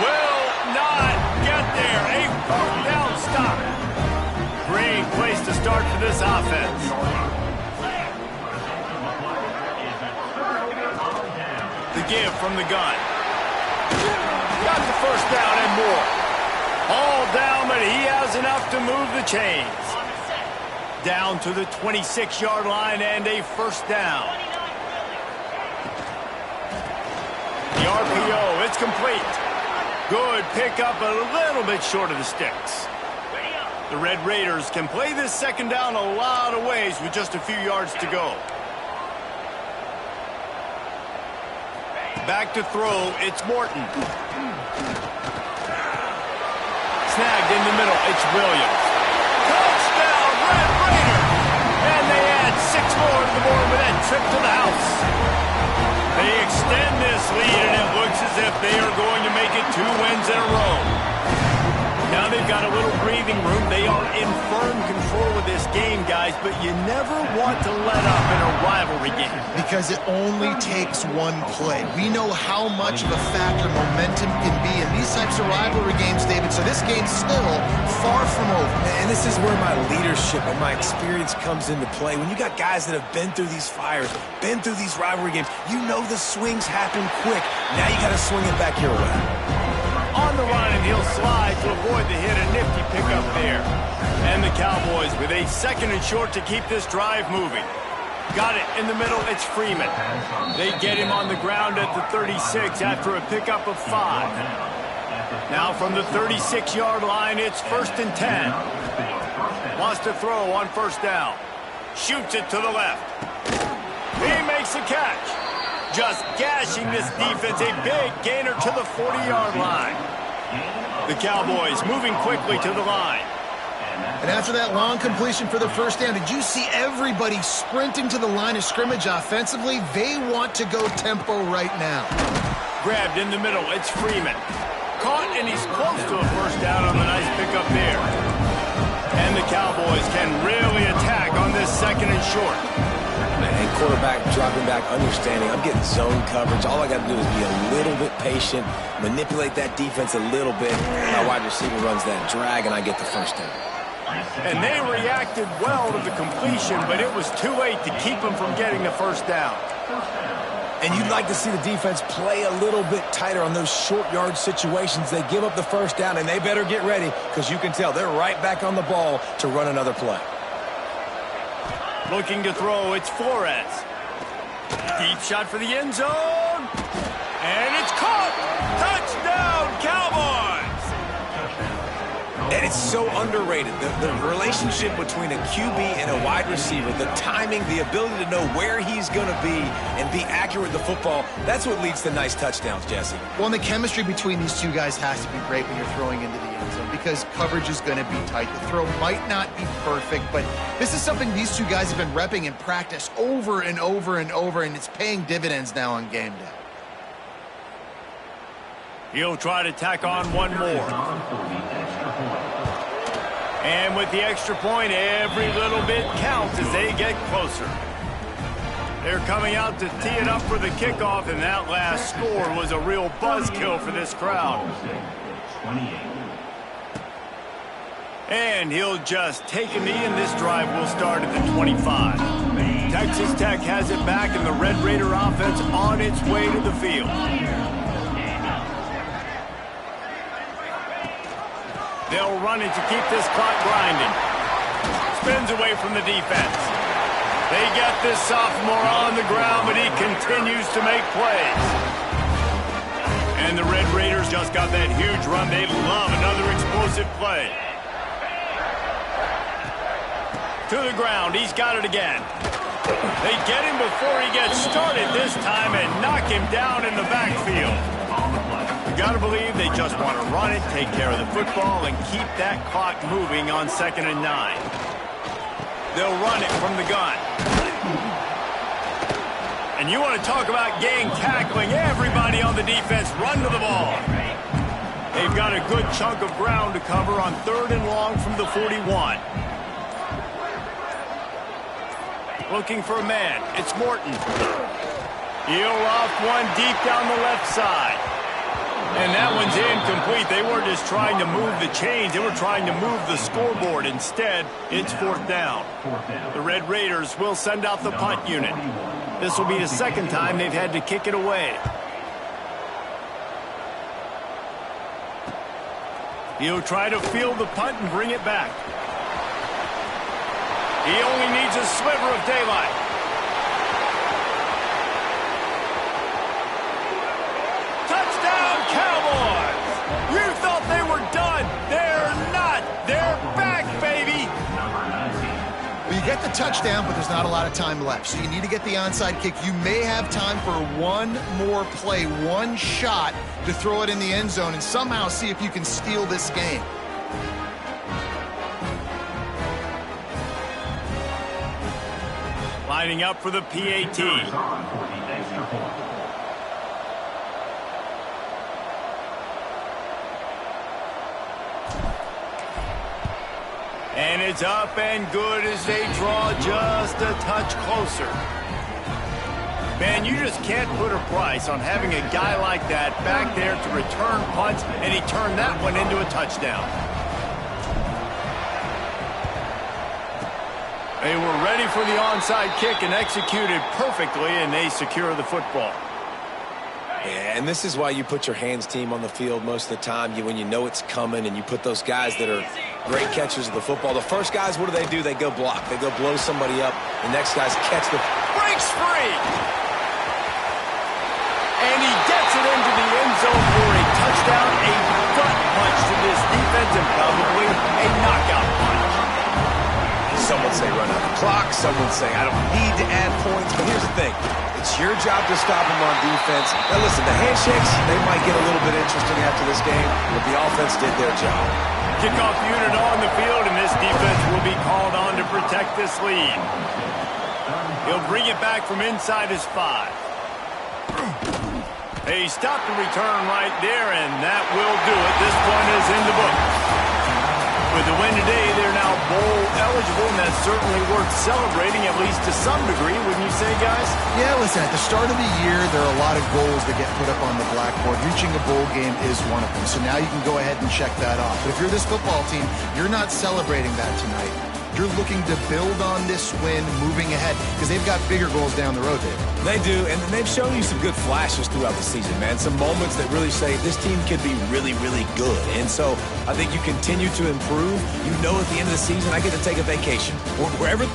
Will not get there. A fourth down stop. Great place to start for this offense. The give from the gun. Got the first down and more. All down, but he has enough to move the chains. Down to the 26-yard line and a first down. The RPO, it's complete. Good pickup, a little bit short of the sticks. The Red Raiders can play this second down a lot of ways with just a few yards to go. Back to throw, it's Morton. Snagged in the middle, it's Williams. Touchdown, Red Raiders! And they add 6 more to the board with that trip to the house. They extend this lead, and it looks as if they are going to make it 2 wins in a row. Now they've got a little breathing room. They are in firm control of this game, guys, but you never want to let up in a rivalry game. Because it only takes one play. We know how much of a factor momentum can be in these types of rivalry games, David, so this game's still far from over. And this is where my leadership and my experience comes into play. When you got guys that have been through these fires, been through these rivalry games, you know the swings happen quick. Now you got to swing it back your way. On the run, and he'll slide to avoid the hit. A nifty pickup there. And the Cowboys with a second and short to keep this drive moving. Got it in the middle, it's Freeman. They get him on the ground at the 36 after a pickup of 5. Now from the 36-yard line, it's 1st and 10. Wants to throw on first down. Shoots it to the left. He makes a catch. Just gashing this defense, a big gainer to the 40-yard line. The Cowboys moving quickly to the line. And after that long completion for the first down, did you see everybody sprinting to the line of scrimmage offensively? They want to go tempo right now. Grabbed in the middle, it's Freeman. Caught, and he's close to a first down on the nice pickup there. And the Cowboys can really attack on this second and short. And quarterback dropping back, understanding I'm getting zone coverage. All I got to do is be a little bit patient, manipulate that defense a little bit. My wide receiver runs that drag, and I get the first down. And they reacted well to the completion, but it was too late to keep them from getting the first down. And you'd like to see the defense play a little bit tighter on those short yard situations. They give up the first down, and they better get ready because you can tell they're right back on the ball to run another play. Looking to throw, it's Flores. Deep shot for the end zone. And it's caught. Touchdown, Cowboys. And it's so underrated. The relationship between a QB and a wide receiver, the timing, the ability to know where he's going to be and be accurate with the football, that's what leads to nice touchdowns, Jesse. Well, and the chemistry between these two guys has to be great when you're throwing into the end zone because coverage is going to be tight. The throw might not be perfect, but this is something these two guys have been repping in practice over and over and over, and it's paying dividends now on game day. He'll try to tack on one more. And with the extra point, every little bit counts as they get closer. They're coming out to tee it up for the kickoff, and that last score was a real buzzkill for this crowd. And he'll just take a knee, and this drive will start at the 25. Texas Tech has it back, and the Red Raider offense on its way to the field. They'll run it to keep this clock grinding. Spins away from the defense. They get this sophomore on the ground, but he continues to make plays. And the Red Raiders just got that huge run. They love another explosive play. To the ground. He's got it again. They get him before he gets started this time and knock him down in the backfield. You got to believe they just want to run it, take care of the football, and keep that clock moving on 2nd and 9. They'll run it from the gun. And you want to talk about gang tackling. Everybody on the defense run to the ball. They've got a good chunk of ground to cover on 3rd and long from the 41. Looking for a man. It's Morton. He'll off one deep down the left side. And that one's incomplete. They weren't just trying to move the chains. They were trying to move the scoreboard. Instead, it's 4th down. The Red Raiders will send out the punt unit. This will be the 2nd time they've had to kick it away. He'll try to field the punt and bring it back. He only needs a sliver of daylight. Touchdown, Cowboys! You thought they were done. They're not. They're back, baby. Well, you get the touchdown, but there's not a lot of time left. So you need to get the onside kick. You may have time for one more play, one shot to throw it in the end zone and somehow see if you can steal this game. Lining up for the PAT. And it's up and good as they draw just a touch closer. Man, you just can't put a price on having a guy like that back there to return punts, and he turned that one into a touchdown. They were ready for the onside kick and executed perfectly, and they secure the football. Yeah, and this is why you put your hands team on the field most of the time. When you know it's coming and you put those guys that are great catchers of the football. The first guys, what do? They go block. They go blow somebody up. The next guys catch the... Breaks free! And he gets it into the end zone for a touchdown, a gut punch to this defense, and probably a knockout punch. Some would say run out the clock. Some would say I don't need to add points. But here's the thing. It's your job to stop them on defense. Now, listen, the handshakes, they might get a little bit interesting after this game, but the offense did their job. Kickoff unit on the field, and this defense will be called on to protect this lead. He'll bring it back from inside his 5. They stop the return right there, and that will do it. This one is in the book. With the win today, they're now bowl eligible, and that's certainly worth celebrating, at least to some degree, wouldn't you say, guys? Yeah, listen, at the start of the year, there are a lot of goals that get put up on the blackboard. Reaching a bowl game is one of them. So now you can go ahead and check that off. But if you're this football team, you're not celebrating that tonight. You're looking to build on this win moving ahead because they've got bigger goals down the road, David. They do, and they've shown you some good flashes throughout the season, man. Some moments that really say this team could be really, really good. And so I think you continue to improve. You know at the end of the season, I get to take a vacation. Wherever